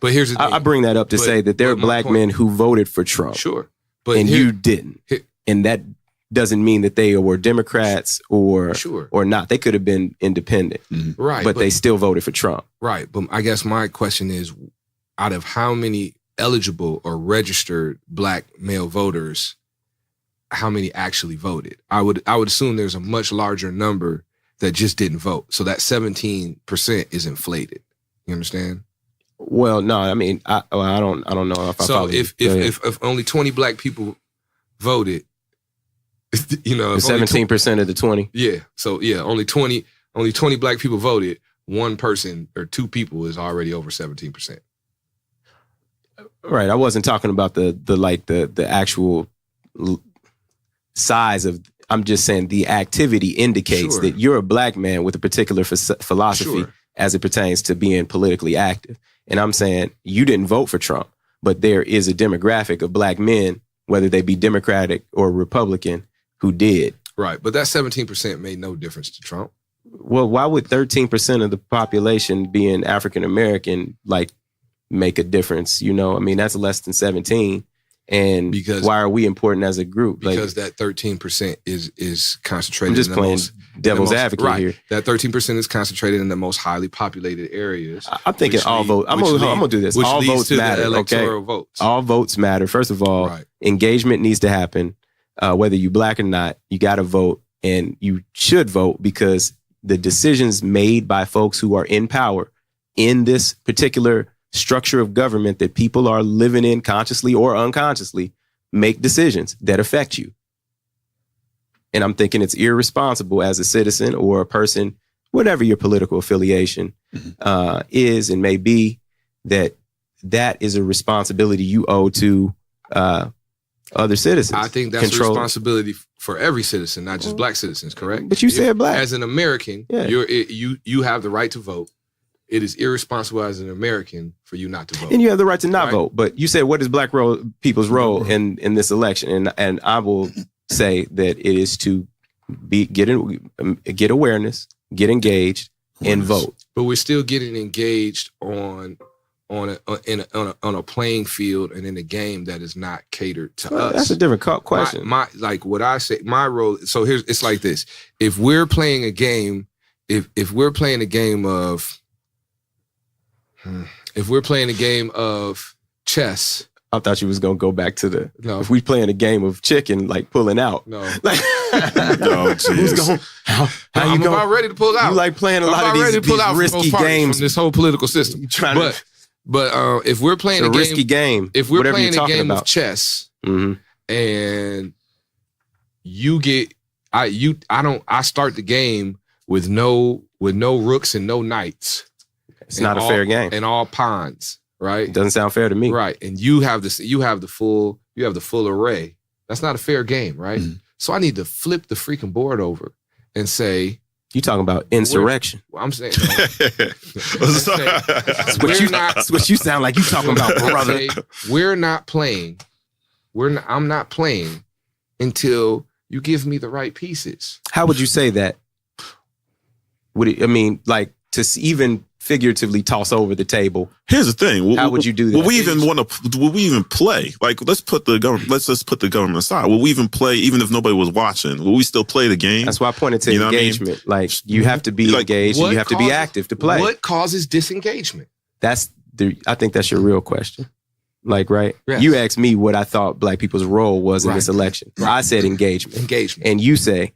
But here's the thing. I bring that up to say that there are black men who voted for Trump. Sure. And you didn't. And that doesn't mean that they were Democrats or not. They could have been independent. Mm-hmm. Right. But they still voted for Trump. Right. But I guess my question is, out of how many eligible or registered black male voters, how many actually voted? I would assume there's a much larger number that just didn't vote. So that 17% is inflated. You understand? Well, no, I mean, I don't know if I follow. So if only 20 black people voted, you know, 17% of the 20. Yeah. So yeah, only 20 black people voted. One person or two people is already over 17%. Right. I wasn't talking about the actual size of. I'm just saying the activity indicates that you're a black man with a particular philosophy as it pertains to being politically active. And I'm saying you didn't vote for Trump, but there is a demographic of black men, whether they be Democratic or Republican, who did. Right. But that 17% made no difference to Trump. Well, why would 13% of the population being African American make a difference? You know, I mean, that's less than 17. And why are we important as a group? Because that 13% is concentrated. I'm just playing devil's advocate here. That 13% is concentrated in the most highly populated areas. I'm thinking all votes. I'm gonna do this. All votes matter. Okay. Votes. All votes matter. First of all, engagement needs to happen. Whether you black or not, you got to vote, and you should vote because the decisions made by folks who are in power in this particular structure of government that people are living in consciously or unconsciously make decisions that affect you. And I'm thinking it's irresponsible as a citizen or a person, whatever your political affiliation is and may be, that is a responsibility you owe to other citizens. I think that's a responsibility for every citizen, not just black citizens, correct? But you said black. As an American, you have the right to vote. It is irresponsible as an American for you not to vote. And you have the right to not vote. But you said, what is black people's role in this election? And I will say that it is to get awareness, get engaged, and vote. But we're still getting engaged on a playing field and in a game that is not catered to us. That's a different question. My role. So it's like this: if we're playing a game, if we're playing a game of chess. I thought you was gonna go back to if we playing a game of chicken, like pulling out. No. No, who's going? How you going? I'm about ready to pull out. You like playing a lot of these risky games from this whole political system. But if we're playing a risky game, if we're playing a game of chess, and you get, I start the game with no rooks and no knights. It's not a fair game. And all pawns, right? It doesn't sound fair to me. Right. And you have the full array. That's not a fair game, right? Mm-hmm. So I need to flip the freaking board over and say, you talking about insurrection. I'm saying, that's what you sound like you talking about, brother. I'm not playing until you give me the right pieces. How would you say that? To even figuratively toss over the table. Here's the thing. How would you do that? Will we even play? Like, let's just put the government aside. Will we even play even if nobody was watching? Will we still play the game? That's why I pointed to engagement. I mean? Like, you have to be engaged and you have to be active to play. What causes disengagement? I think that's your real question. Like, right? Yes. You asked me what I thought black people's role was in this election. Right. I said engagement. And you say,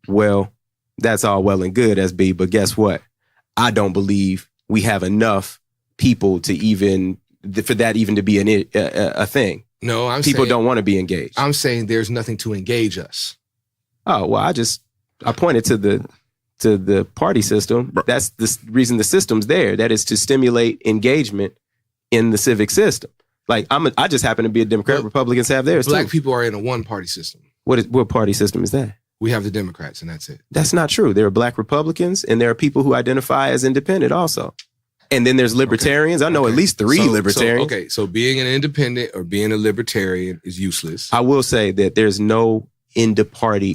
well, that's all well and good, SB, but guess what? I don't believe we have enough people to for that to be a thing. No, people don't want to be engaged. I'm saying there's nothing to engage us. Oh, well, I pointed to the party system. That's the reason the system's there. That is to stimulate engagement in the civic system. Like I just happen to be a Democrat. Republicans have theirs too. Black people are in a one-party system. What party system is that? We have the Democrats, and that's it. That's not true. There are black Republicans, and there are people who identify as independent also. And then there's libertarians. I know at least three libertarians. So being an independent or being a libertarian is useless. I will say that there's no independent party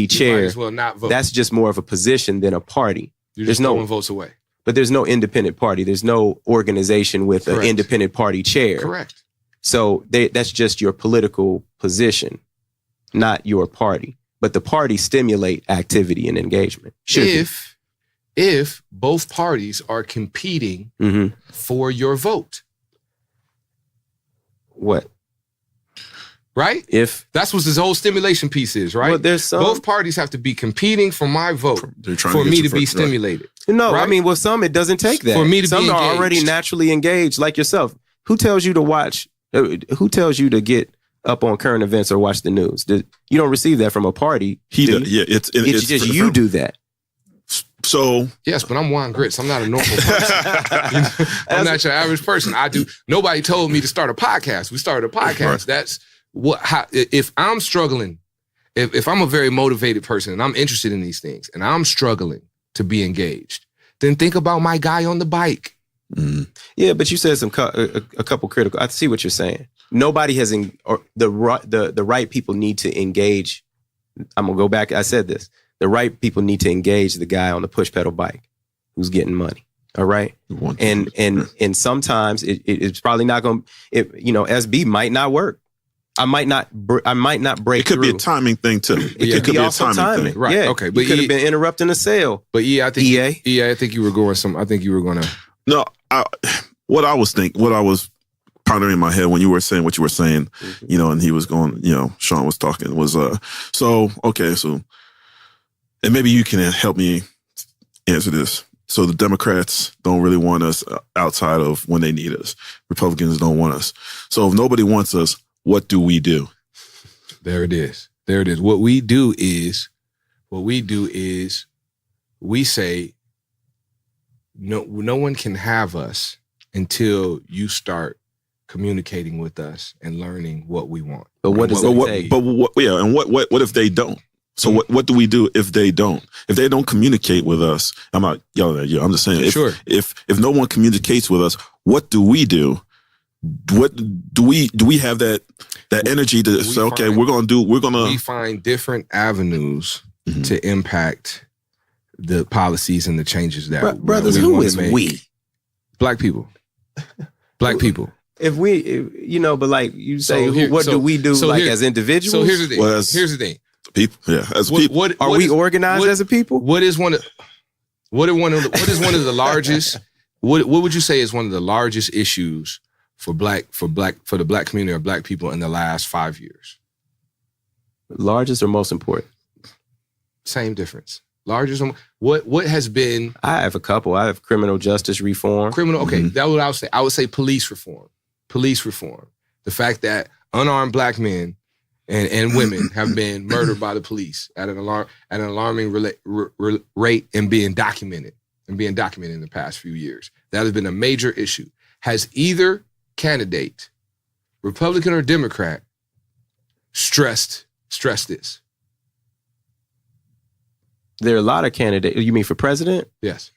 chair. You might as well not vote. That's just more of a position than a party. You're just throwing votes away. but there's no independent party. There's no organization with an Correct. independent party chair. Correct. So that's just your political position, not your party. But the parties stimulate activity and engagement. If both parties are competing for your vote. What? Right? If that's what this whole stimulation piece is, right? Well, there's some, both parties have to be competing for my vote for me to be stimulated. No, right? I mean, with some, it doesn't take that. For me to some be engaged. are already naturally engaged, like yourself. Who tells you to watch? Who tells you to get up on current events or watch the news? You don't receive that from a party. It's just you do that. So yes, but I'm Juan Grits. I'm not a normal person. I'm not your average person. Nobody told me to start a podcast. We started a podcast. Right. That's if I'm struggling, if I'm a very motivated person and I'm interested in these things and I'm struggling to be engaged, then think about my guy on the bike. Yeah, but you said a couple critical. I see what you're saying. Nobody has the right people need to engage. I'm gonna go back. I said this. The right people need to engage the guy on the push pedal bike who's getting money. All right. And sometimes it's probably not going to, SB might not work. I might not break It could be a timing thing too. It could be a timing thing. Right. Yeah. Okay. But you could have been interrupting a sale. But I think I think you were going to. No, what I was pondering in my head when you were saying what you were saying, and he was going, Sean was talking was, and maybe you can help me answer this. So the Democrats don't really want us outside of when they need us. Republicans don't want us. So if nobody wants us, what do we do? There it is. What we do is we say, no one can have us until you start communicating with us and learning what we want. But what does it take? But what if they don't? So what do we do if they don't? If they don't communicate with us, I'm not yelling at you. I'm just saying, if no one communicates with us, what do we do? What do we have that energy to say, okay, we find different avenues to impact the policies and the changes that brothers, who is we? Black people. Black people. If we, but like you say, what do we do as individuals? So here's the thing. Here's the thing. People, as people. What are we organized as a people? What is one of the largest? What would you say is one of the largest issues for the black community or black people in the last 5 years? Largest or most important? Same difference. Largest. What has been? I have a couple. I have criminal justice reform. Okay, that's what I would say. I would say police reform. Police reform. The fact that unarmed black men and women have been murdered by the police at an alarming rate and being documented in the past few years. That has been a major issue. Has either candidate, Republican or Democrat, stressed this? There are a lot of candidates. You mean for president? Yes.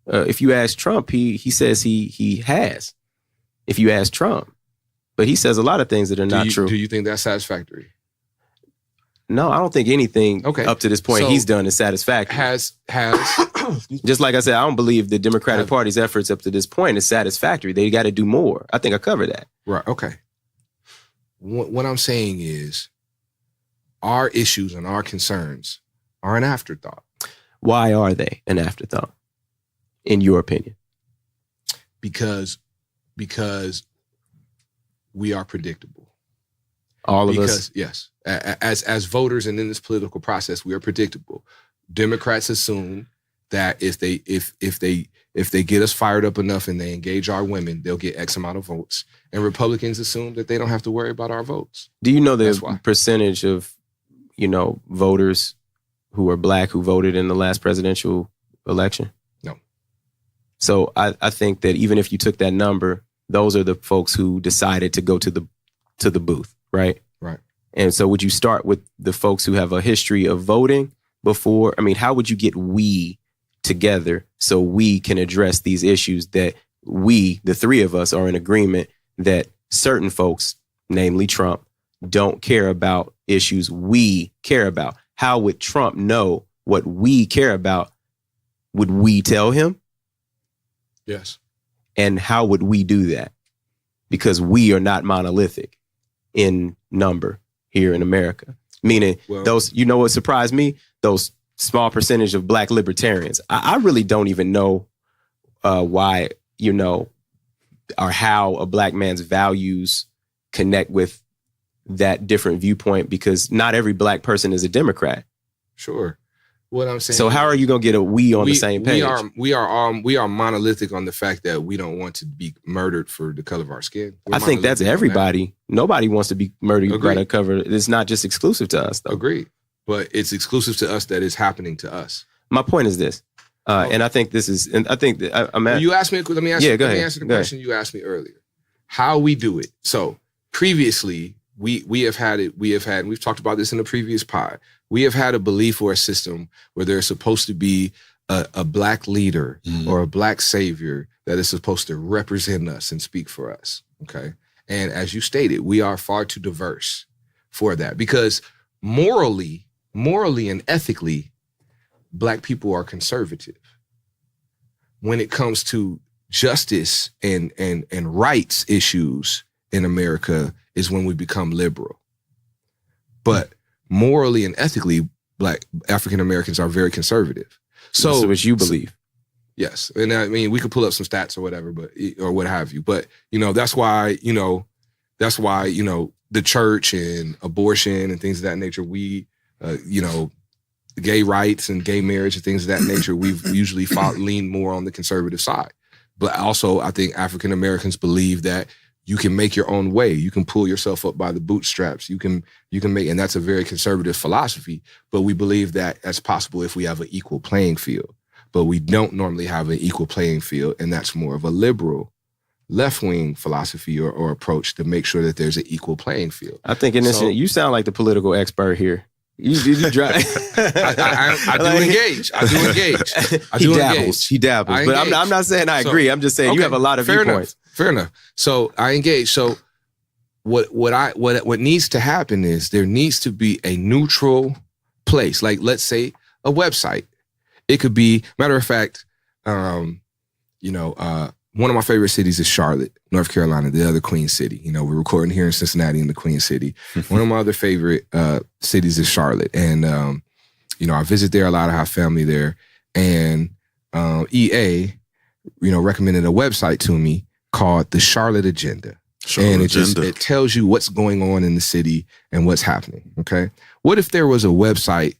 If you ask Trump, he says he has. If you ask Trump. But he says a lot of things that are not true. Do you think that's satisfactory? No, I don't think anything up to this point he's done is satisfactory. Has just like I said, I don't believe the Democratic Party's efforts up to this point is satisfactory. They got to do more. I think I covered that. Right. Okay. What I'm saying is our issues and our concerns are an afterthought. Why are they an afterthought, in your opinion? Because we are predictable. All of us? Yes. As voters and in this political process, we are predictable. Democrats assume that if they get us fired up enough and they engage our women, they'll get X amount of votes. And Republicans assume that they don't have to worry about our votes. Do you know the percentage of, voters who are black who voted in the last presidential election? No. So I think that even if you took that number, those are the folks who decided to go to the booth, right? Right. And so would you start with the folks who have a history of voting before? I mean, how would you get we together so we can address these issues that we, the three of us, are in agreement that certain folks, namely Trump, don't care about issues we care about? How would Trump know what we care about? Would we tell him? Yes. And how would we do that? Because we are not monolithic in number here in America. Meaning those, you know what surprised me? Those small percentage of Black libertarians. I really don't even know why, you know, or how a Black man's values connect with that different viewpoint, because not every Black person is a Democrat. Sure. What I'm saying. So how are you going to get the same page? We are monolithic on the fact that we don't want to be murdered for the color of our skin. I think that's everybody. Nobody wants to be murdered by the cover. It's not just exclusive to us, though. Agreed. But it's exclusive to us that it's happening to us. My point is this, and I think this is, and I think that I'm at. You asked me. Let me answer. Yeah, go let ahead. me answer the question you asked me earlier. How we do it. So previously, we have had it. We've talked about this in the previous pod. We have had a belief or a system where there's supposed to be a Black leader or a Black savior that is supposed to represent us and speak for us. Okay. And as you stated, we are far too diverse for that, because morally and ethically, Black people are conservative. When it comes to justice and rights issues in America is when we become liberal. But morally and ethically, Black African Americans are very conservative. So it's you believe. Yes. And I mean, we could pull up some stats or whatever, or what have you. But, you know, that's why, the church and abortion and things of that nature, we, gay rights and gay marriage and things of that nature, we've usually lean more on the conservative side. But also, I think African Americans believe that you can make your own way. You can pull yourself up by the bootstraps. You can make, and that's a very conservative philosophy. But we believe that that's possible if we have an equal playing field. But we don't normally have an equal playing field, and that's more of a liberal, left-wing philosophy or approach to make sure that there's an equal playing field. I think in this, you sound like the political expert here. You drive. I do engage. He dabbles. But I'm not saying I agree. I'm just saying you have a lot of viewpoints. Fair enough. So I engage. So what needs to happen is there needs to be a neutral place. Like, let's say a website. It could be, matter of fact, one of my favorite cities is Charlotte, North Carolina, the other Queen City. You know, we're recording here in Cincinnati in the Queen City. One of my other favorite cities is Charlotte. And, I visit there a lot. I have family there. And EA, recommended a website to me called the Charlotte Agenda. It tells you what's going on in the city and what's happening, okay? What if there was a website,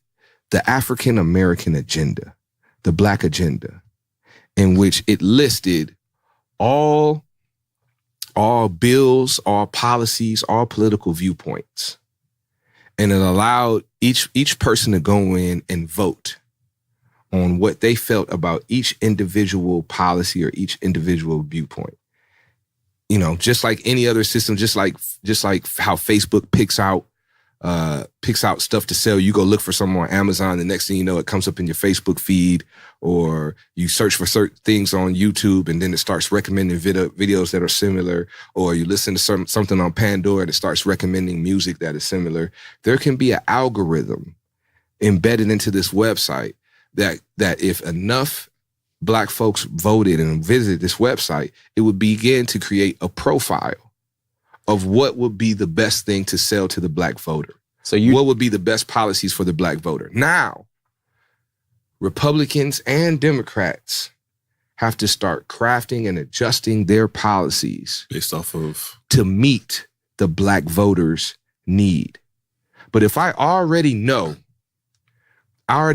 the African American Agenda, the Black Agenda, in which it listed all bills, all policies, all political viewpoints. And it allowed each person to go in and vote on what they felt about each individual policy or each individual viewpoint. Just like any other system, just like how Facebook picks out stuff to sell. You go look for something on Amazon. The next thing you know, it comes up in your Facebook feed, or you search for certain things on YouTube, and then it starts recommending videos that are similar, or you listen to something on Pandora that starts recommending music that is similar. There can be an algorithm embedded into this website that if enough Black folks voted and visited this website, it would begin to create a profile of what would be the best thing to sell to the Black voter. What would be the best policies for the Black voter? Now, Republicans and Democrats have to start crafting and adjusting their policies based off of to meet the Black voters' need. But if I already know I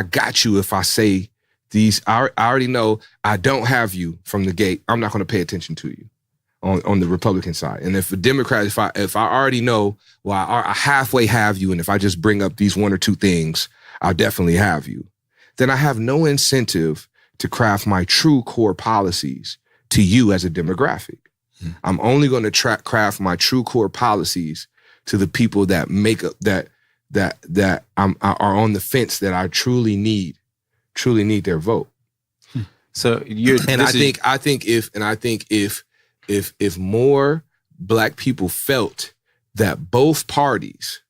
got you if I say these, I already know I don't have you from the gate, I'm not going to pay attention to you. On the Republican side. And if a Democrat, if I already know, well, I halfway have you, and if I just bring up these one or two things, I'll definitely have you, then I have no incentive to craft my true core policies to you as a demographic. I'm only going to craft my true core policies to the people that make up that are on the fence, that I truly need their vote. So I think if more Black people felt that both parties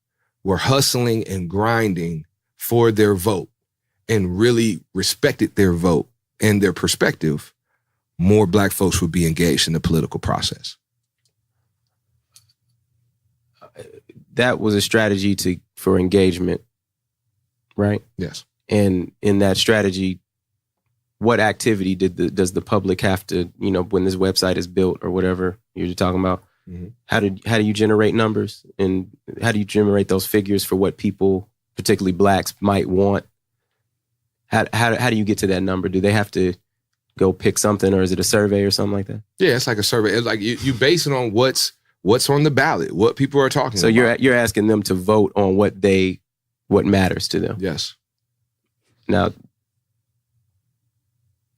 were hustling and grinding for their vote and really respected their vote and their perspective, more black folks would be engaged in the political process. That was a strategy for engagement, right? Yes. And in that strategy, what activity does the public have to, when this website is built or whatever you're talking about? Mm-hmm. How do you generate numbers, and how do you generate those figures for what people, particularly blacks, might want? How do you get to that number? Do they have to go pick something, or is it a survey or something like that? Yeah, it's like a survey. It's like you base it on what's on the ballot, what people are talking about. So you're asking them to vote on what matters to them. Yes. Now,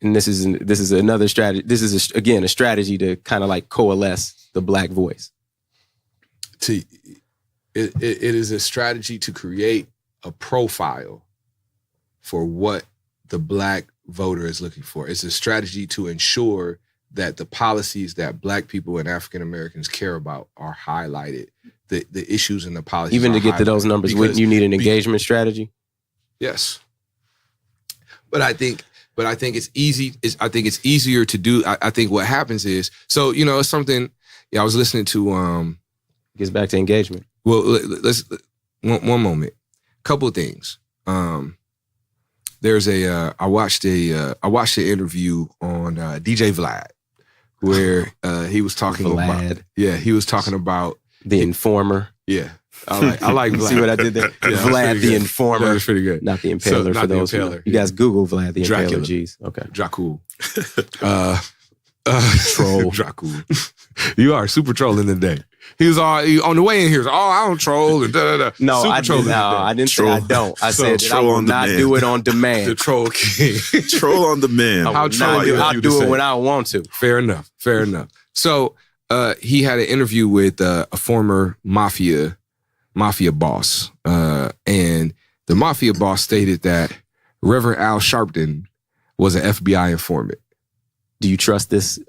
and this is another strategy. This is again a strategy to kind of like coalesce the black voice. It is a strategy to create a profile for what the black voter is looking for. It's a strategy to ensure that the policies that black people and African Americans care about are highlighted. The issues and the policies. Even to get to those numbers, wouldn't you need an engagement strategy? Yes. But I think it's easy. I think it's easier to do. I think what happens is, so, it's something. Yeah, I was listening to. Gets back to engagement. Well, let's one moment. Couple of things. There's I watched an interview on DJ Vlad, where he was talking about. Yeah, he was talking about the Informer. Yeah. I like Vlad. See what I did there? Yeah, Vlad the Informer. That was pretty good. Not the Impaler, for those who you guys Google Vlad the Dracula. Impaler. Jeez. Okay. Dracul. Troll. Dracul. You are super trolling today. He was on the way in here. I don't troll and da da da. No, I didn't say I don't. I said that I will not do it on demand. The troll king. Troll on demand. I'll do it when I want to. Fair enough. So he had an interview with a former mafia boss. And the mafia boss stated that Reverend Al Sharpton was an FBI informant. Do you trust this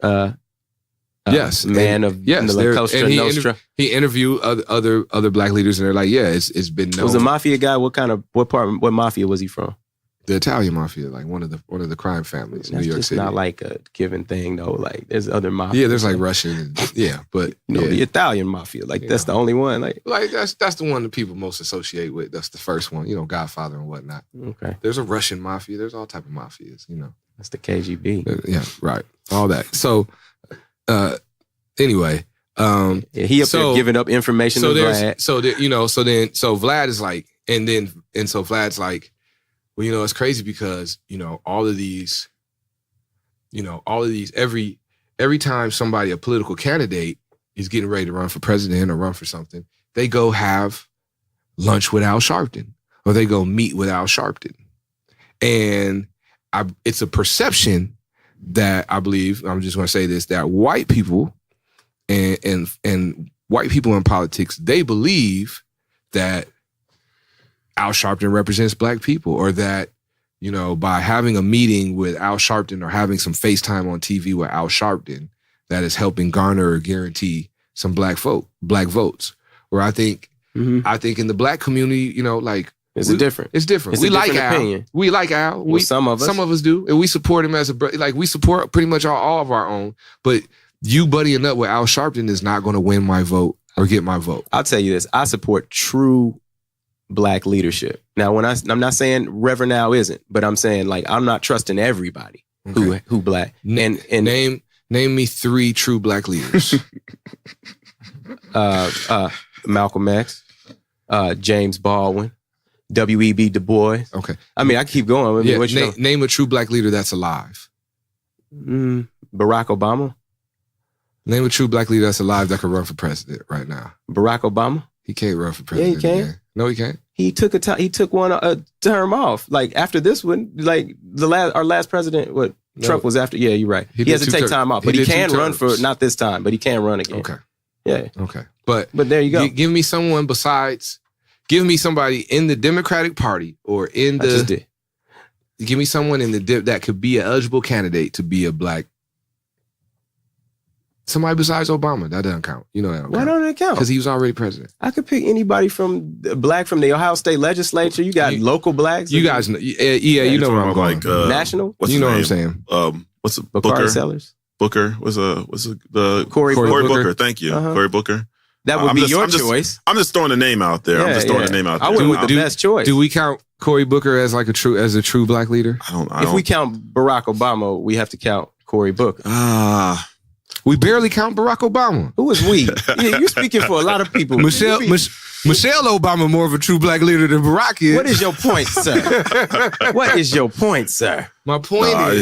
yes, man of La Cosa Nostra? He interviewed other black leaders, and they're like, yeah, it's been known. Was a mafia guy? What mafia was he from? The Italian mafia, like one of the crime families in New York City. Not like a given thing though. Like there's other mafia. Yeah, there's like Russian. But the Italian mafia. Like that's the only one. Like that's the one that people most associate with. That's the first one. Godfather and whatnot. Okay. There's a Russian mafia. There's all type of mafias. That's the KGB. Yeah, right. All that. So, anyway, he up there giving up information to Vlad. So Vlad is like, so Vlad's like, well, it's crazy because all of these, every time a political candidate is getting ready to run for president or run for something, they go have lunch with Al Sharpton or they go meet with Al Sharpton, and it's a perception that I believe, I'm just going to say this, that white people and white people in politics, they believe that Al Sharpton represents black people, or that, by having a meeting with Al Sharpton or having some FaceTime on TV with Al Sharpton, that is helping garner or guarantee some black votes. Where I think in the black community, It's different. We like Al. Opinion. We like Al. Some of us do, and we support him as we support pretty much all of our own. But you buddying up with Al Sharpton is not going to win my vote or get my vote. I'll tell you this: I support true black leadership. Now, I'm not saying Reverend Al isn't, but I'm saying I'm not trusting everybody who black. And name me 3 true black leaders. Malcolm X, James Baldwin. W.E.B. Du Bois. Okay. I mean, I keep going. Name a true black leader that's alive. Barack Obama. Name a true black leader that's alive that could run for president right now. Barack Obama. He can't run for president. Yeah, he can. Again. No, he can't. He took one term off. Like after this one, like our last president, Trump was after. Yeah, you're right. He has to take time off, but he can run for, not this time, but he can run again. Okay. Yeah. Okay. But there you go. Give me someone besides. Give me somebody in the Democratic Party or in the. I just did. Give me someone in the that could be an eligible candidate to be a black. Somebody besides Obama. That doesn't count. That don't count. Why don't it count? Because he was already president. I could pick anybody from the Ohio State legislature. You got local blacks. You guys know. Yeah, you know what I'm going. National? What's you know name? What I'm saying? What's the Bacardi Sellers? Booker was the Cory Booker. Thank you, Cory Booker. That would be your choice. I'm just throwing the name out there. I went with the best choice. Do we count Cory Booker as like a true black leader? If we count Barack Obama, we have to count Cory Booker. We barely count Barack Obama. Who is we? You're speaking for a lot of people. Michelle Obama more of a true black leader than Barack is. What is your point, sir? What is your point, sir? My point is, I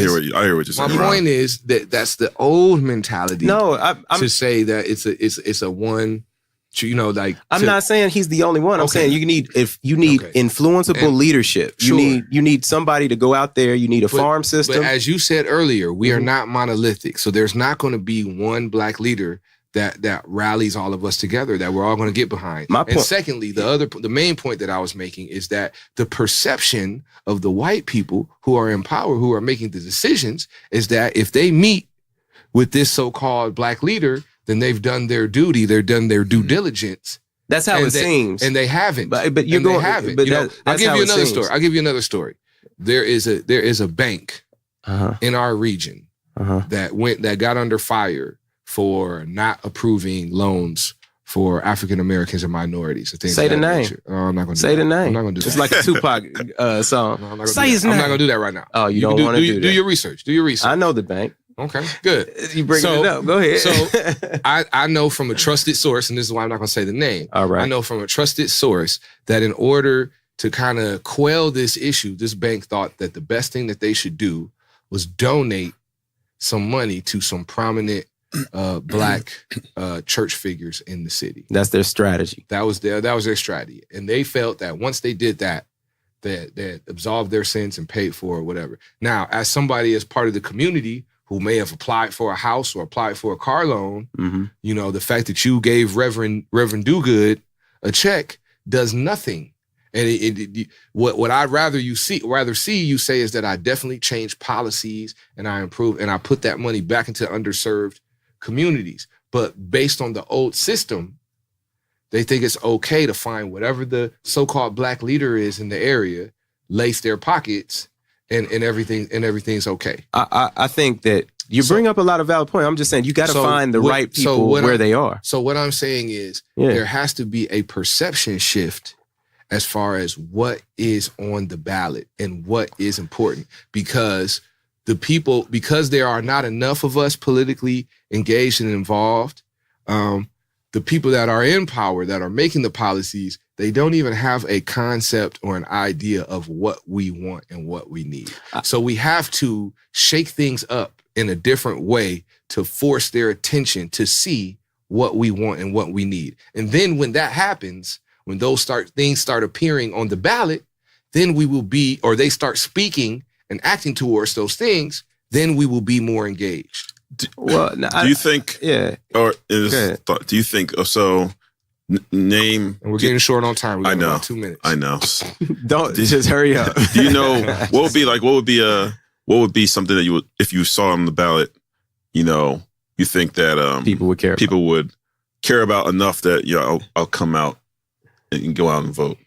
hear what you're saying. My point is that's the old mentality. No, to say that it's a one. I'm not saying he's the only one. I'm saying you need influenceable leadership. You need somebody to go out there. You need a farm system. But as you said earlier, we are not monolithic. So there's not going to be one black leader that rallies all of us together that we're all going to get behind. And secondly, the main point that I was making is that the perception of the white people who are in power, who are making the decisions, is that if they meet with this so-called black leader, then they've done their duty. They've done their due diligence. That's how it seems. And they haven't. But you're going. They haven't. But I'll give you another story. I'll give you another story. There is a bank in our region that got under fire for not approving loans for African Americans and minorities. Say the name. I'm not going to say the name. I'm not going to do that. It's like a Tupac song. No, say his name. I'm not going to do that right now. Oh, you don't want to do that. Do your research. Do your research. I know the bank. Okay, good. You bring it up. Go ahead. So I know from a trusted source, and this is why I'm not going to say the name. All right. I know from a trusted source that in order to kind of quell this issue, this bank thought that the best thing that they should do was donate some money to some prominent black church figures in the city. That's their strategy. That was their strategy, and they felt that once they did that absolved their sins and paid for it, whatever. Now, as somebody as part of the community who may have applied for a house or applied for a car loan, the fact that you gave Reverend Dogood a check does nothing. And what I'd rather see you say is that I definitely changed policies and I improved and I put that money back into underserved communities. But based on the old system, they think it's okay to find whatever the so-called black leader is in the area, lace their pockets, and everything's okay. I think that you bring up a lot of valid points. I'm just saying you got to find the right people where they are. So what I'm saying is there has to be a perception shift as far as what is on the ballot and what is important, because there are not enough of us politically engaged and involved. The people that are in power, that are making the policies, they don't even have a concept or an idea of what we want and what we need. So we have to shake things up in a different way to force their attention to see what we want and what we need. And then when that happens, when those things start appearing on the ballot, then they start speaking and acting towards those things, then we will be more engaged. Do you think? Yeah. Or do you think? So, name. And we're getting short on time. I know. About 2 minutes. I know. Don't just hurry up. Do you know what would be something that you would, if you saw on the ballot, you think that people would care about enough that I'll come out and go out and vote.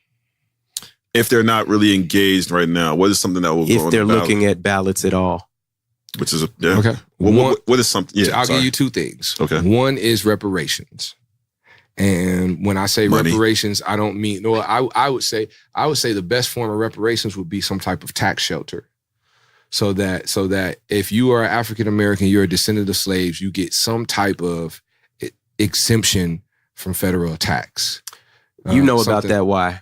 If they're not really engaged right now, what is something that will go on the ballot? If they're looking at ballots at all. Which is okay. What is something? Yeah, I'll give you two things. Okay. One is reparations, and when I say Money. reparations, I don't mean. No, I would say the best form of reparations would be some type of tax shelter, so that if you are African American, you're a descendant of slaves, you get some type of exemption from federal tax. You know about that? Why?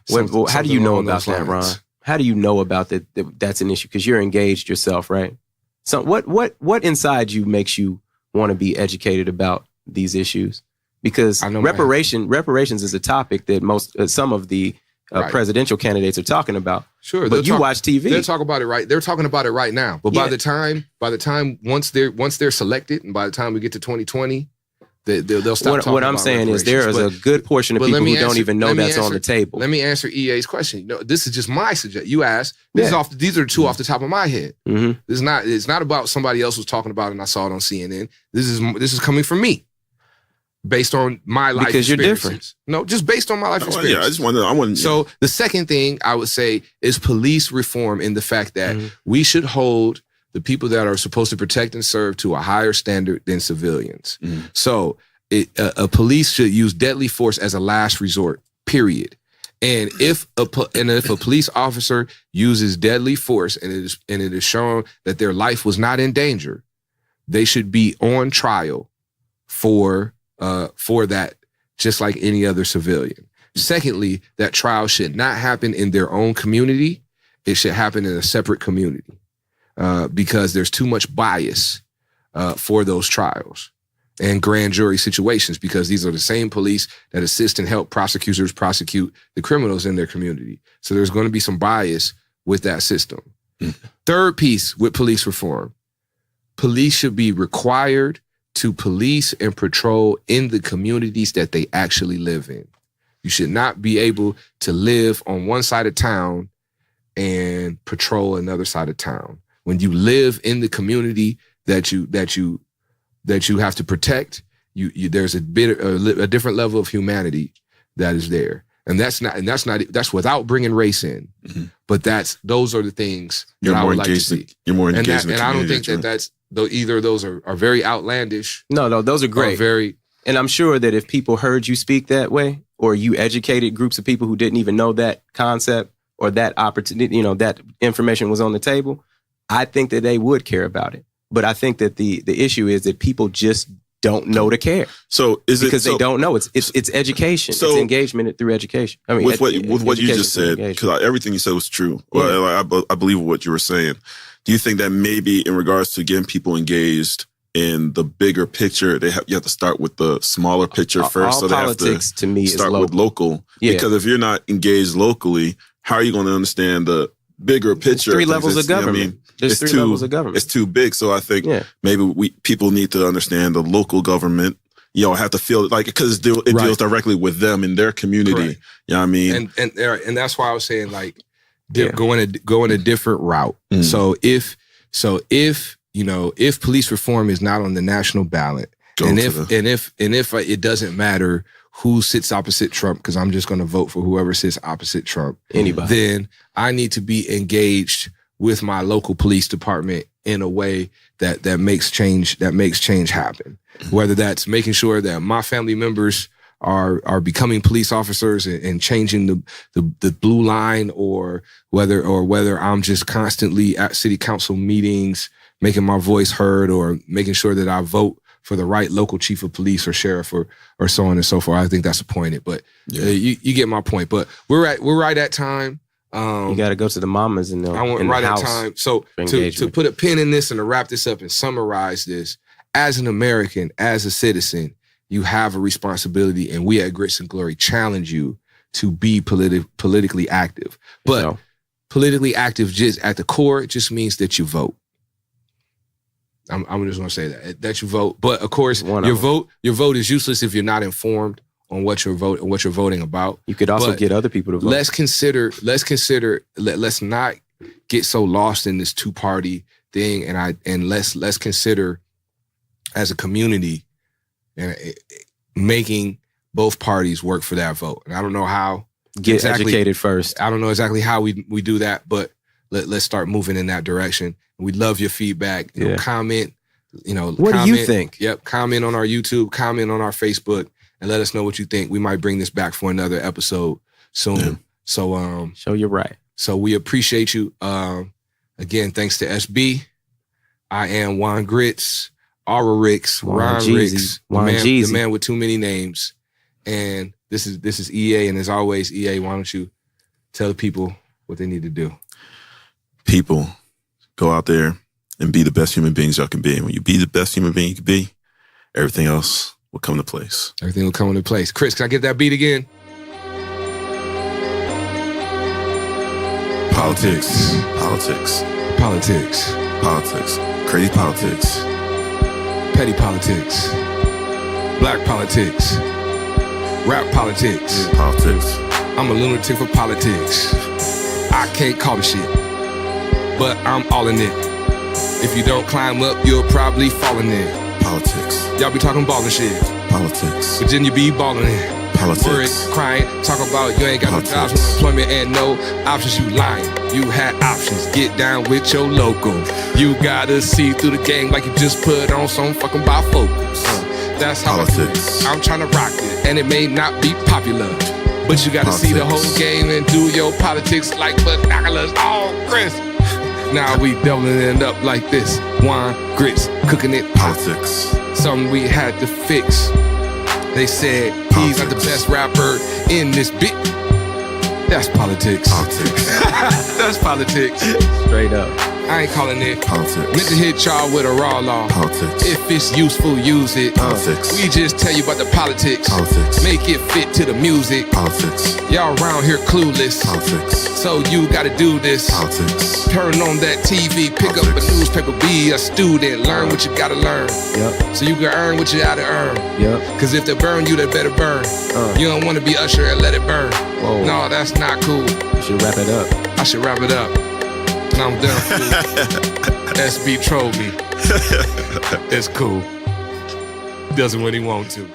How do you know about that, Ron? How do you know about that? That's an issue because you're engaged yourself, right? So what inside you makes you want to be educated about these issues? Because reparations is a topic that some of the presidential candidates are talking about. Sure, but you watch TV. They're talking about it right. They're talking about it right now. But by the time once they're selected, and by the time we get to 2020, they'll stop talking what I'm about saying is there is a good portion of people who don't even know that's on the table. Let me answer EA's question. This is just my suggestion. You asked. These are two off the top of my head. Mm-hmm. It's not about somebody else was talking about it and I saw it on CNN. This is coming from me. Based on my life because you're different. No, just based on my life experience. Yeah, I just wanted. So the second thing I would say is police reform in the fact that we should hold the people that are supposed to protect and serve to a higher standard than civilians. So a police should use deadly force as a last resort, period. And if a police officer uses deadly force and it is shown that their life was not in danger, they should be on trial for that, just like any other civilian. Secondly, that trial should not happen in their own community. It should happen in a separate community because there's too much bias for those trials and grand jury situations, because these are the same police that assist and help prosecutors prosecute the criminals in their community. So there's going to be some bias with that system. Third piece with police reform, police should be required to police and patrol in the communities that they actually live in. You should not be able to live on one side of town and patrol another side of town. When you live in the community that you have to protect, there's a different level of humanity that is there, and that's without bringing race in. But those are the things that I would like to see. You're more engaged, in the and I don't community, think that's either of those are very outlandish. No, those are great. And I'm sure that if people heard you speak that way, or you educated groups of people who didn't even know that concept or that opportunity, that information was on the table, I think that they would care about it. But I think that the issue is that people just don't know to care. So because they don't know. It's education. So it's engagement through education. I mean, with what you just said, because everything you said was true. Well, I believe what you were saying. Do you think that maybe in regards to getting people engaged in the bigger picture, you have to start with the smaller picture first? So politics to me start is with local. Yeah. Because if you're not engaged locally, how are you going to understand the bigger picture? There's 3 levels of government. There's 3 levels of government. It's too big. So I think maybe people need to understand the local government. Have to feel like, because it deals directly with them in their community. Correct. You know what I mean? And that's why I was saying, like, going a different route. So if police reform is not on the national ballot, and if it doesn't matter who sits opposite Trump, because I'm just going to vote for whoever sits opposite Trump, then I need to be engaged with my local police department in a way that makes change happen. Whether that's making sure that my family members are becoming police officers and changing the blue line, or whether I'm just constantly at city council meetings making my voice heard, or making sure that I vote for the right local chief of police or sheriff or so on and so forth. I think that's appointed, but you get my point. But we're right at time. You got to go to the mamas in the at time. So to put a pin in this and to wrap this up and summarize this, as an American, as a citizen, you have a responsibility, and we at Grits and Glory challenge you to be politically active. But politically active, just at the core, it just means that you vote. I'm just going to say that you vote. But of course, your vote is useless if you're not informed on what you're voting about. You could also get other people to vote. Let's not get so lost in this 2-party thing, and let's consider as a community and making both parties work for that vote. And I don't know how. Get educated first. I don't know exactly how we do that, but let's start moving in that direction. We love your feedback. Comment. What do you think? Yep. Comment on our YouTube. Comment on our Facebook, and let us know what you think. We might bring this back for another episode soon. Yeah. So show you right. So we appreciate you. Again, thanks to SB. I am Juan Grits, Aura Ricks, Ron Ricks, the man with too many names. And this is EA, and as always, EA, why don't you tell the people what they need to do? People, go out there and be the best human beings y'all can be. And when you be the best human being you can be, everything else will come into place. Everything will come into place. Chris, can I get that beat again? Politics. Crazy politics. Petty politics. Black politics. Rap politics. Politics. I'm a lunatic for politics. I can't call the shit, but I'm all in it. If you don't climb up, you'll probably fall in it. Politics. Y'all be talking ballin' shit. Politics. Virginia be ballin' it. Politics. worried, crying, talk about you ain't got no jobs, no employment, and no options. You lying. You had options. Get down with your local. You gotta see through the game like you just put on some fucking bifocals. That's how I do it. I'm trying to rock it, and it may not be popular, but you gotta see the whole game and do your politics like binoculars. Oh, Chris. Now we doubling it up like this. Juan Grits, cooking it Politics. Something we had to fix. They said he's not the best rapper in this bit. That's politics. Politics. That's politics. Straight up. I ain't calling it. Politics. Meant to hit y'all with a raw law. Politics. If it's useful, use it. Politics. We just tell you about the politics. Politics. Make it fit to the music. Politics. Y'all around here clueless. Politics. So you gotta do this. Politics. Turn on that TV, pick up a newspaper, be a student, learn what you gotta learn. Yep. So you can earn what you gotta earn. Yep. Cause if they burn you, they better burn. You don't wanna be Usher and let it burn. Whoa. No, that's not cool. You should wrap it up. I should wrap it up. And I'm done for SB trolled me. It's cool. Doesn't when he want to.